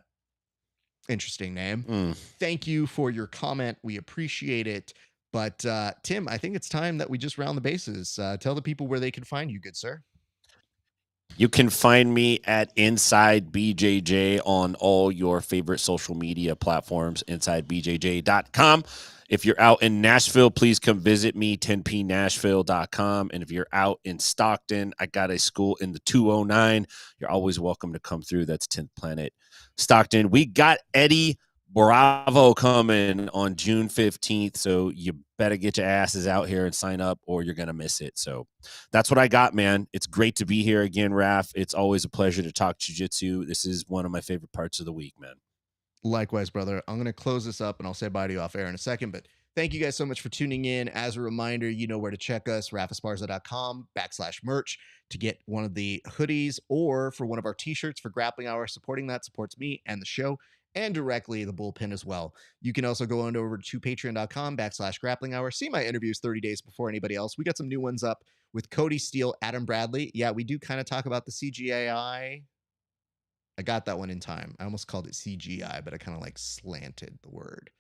interesting name. Mm. Thank you for your comment. We appreciate it. But Tim, I think it's time that we just round the bases. Tell the people where they can find you, good sir. You can find me at Inside BJJ on all your favorite social media platforms, insidebjj.com. If you're out in Nashville, please come visit me, 10pnashville.com. And if you're out in Stockton, I got a school in the 209. You're always welcome to come through. That's 10th Planet Stockton. We got Eddie Bravo coming on June 15th. So you better get your asses out here and sign up or you're going to miss it. So that's what I got, man. It's great to be here again, Raf. It's always a pleasure to talk jiu-jitsu. This is one of my favorite parts of the week, man. Likewise, brother. I'm going to close this up and I'll say bye to you off air in a second, but thank you guys so much for tuning in. As a reminder, you know where to check us, rafesparza.com/merch to get one of the hoodies or for one of our t-shirts for Grappling Hour. Supporting that supports me and the show and directly the bullpen as well. You can also go on over to patreon.com/grappling hour. See my interviews 30 days before anybody else. We got some new ones up with Cody Steele, Adam Bradley. Yeah, we do kind of talk about the CGI. I got that one in time. I almost called it CGI, but I kind of like slanted the word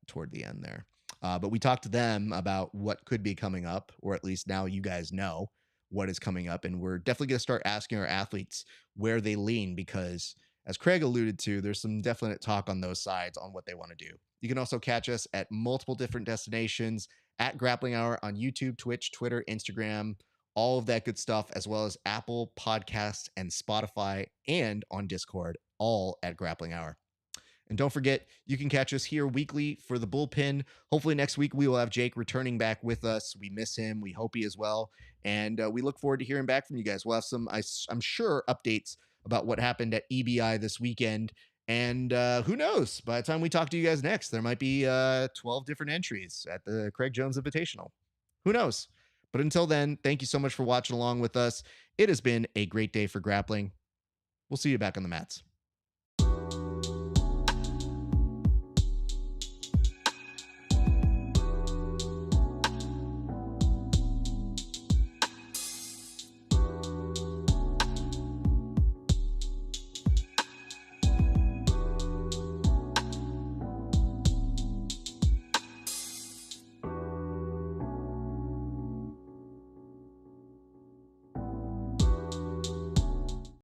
toward the end there. But we talked to them about what could be coming up, or at least now you guys know what is coming up. And we're definitely going to start asking our athletes where they lean because, as Craig alluded to, there's some definite talk on those sides on what they want to do. You can also catch us at multiple different destinations at Grappling Hour on YouTube, Twitch, Twitter, Instagram, all of that good stuff, as well as Apple Podcasts and Spotify and on Discord, all at Grappling Hour. And don't forget, you can catch us here weekly for the bullpen. Hopefully next week we will have Jake returning back with us. We miss him. We hope he is well. And we look forward to hearing back from you guys. We'll have some, I'm sure, updates about what happened at EBI this weekend. And who knows? By the time we talk to you guys next, there might be 12 different entries at the Craig Jones Invitational. Who knows? But until then, thank you so much for watching along with us. It has been a great day for grappling. We'll see you back on the mats.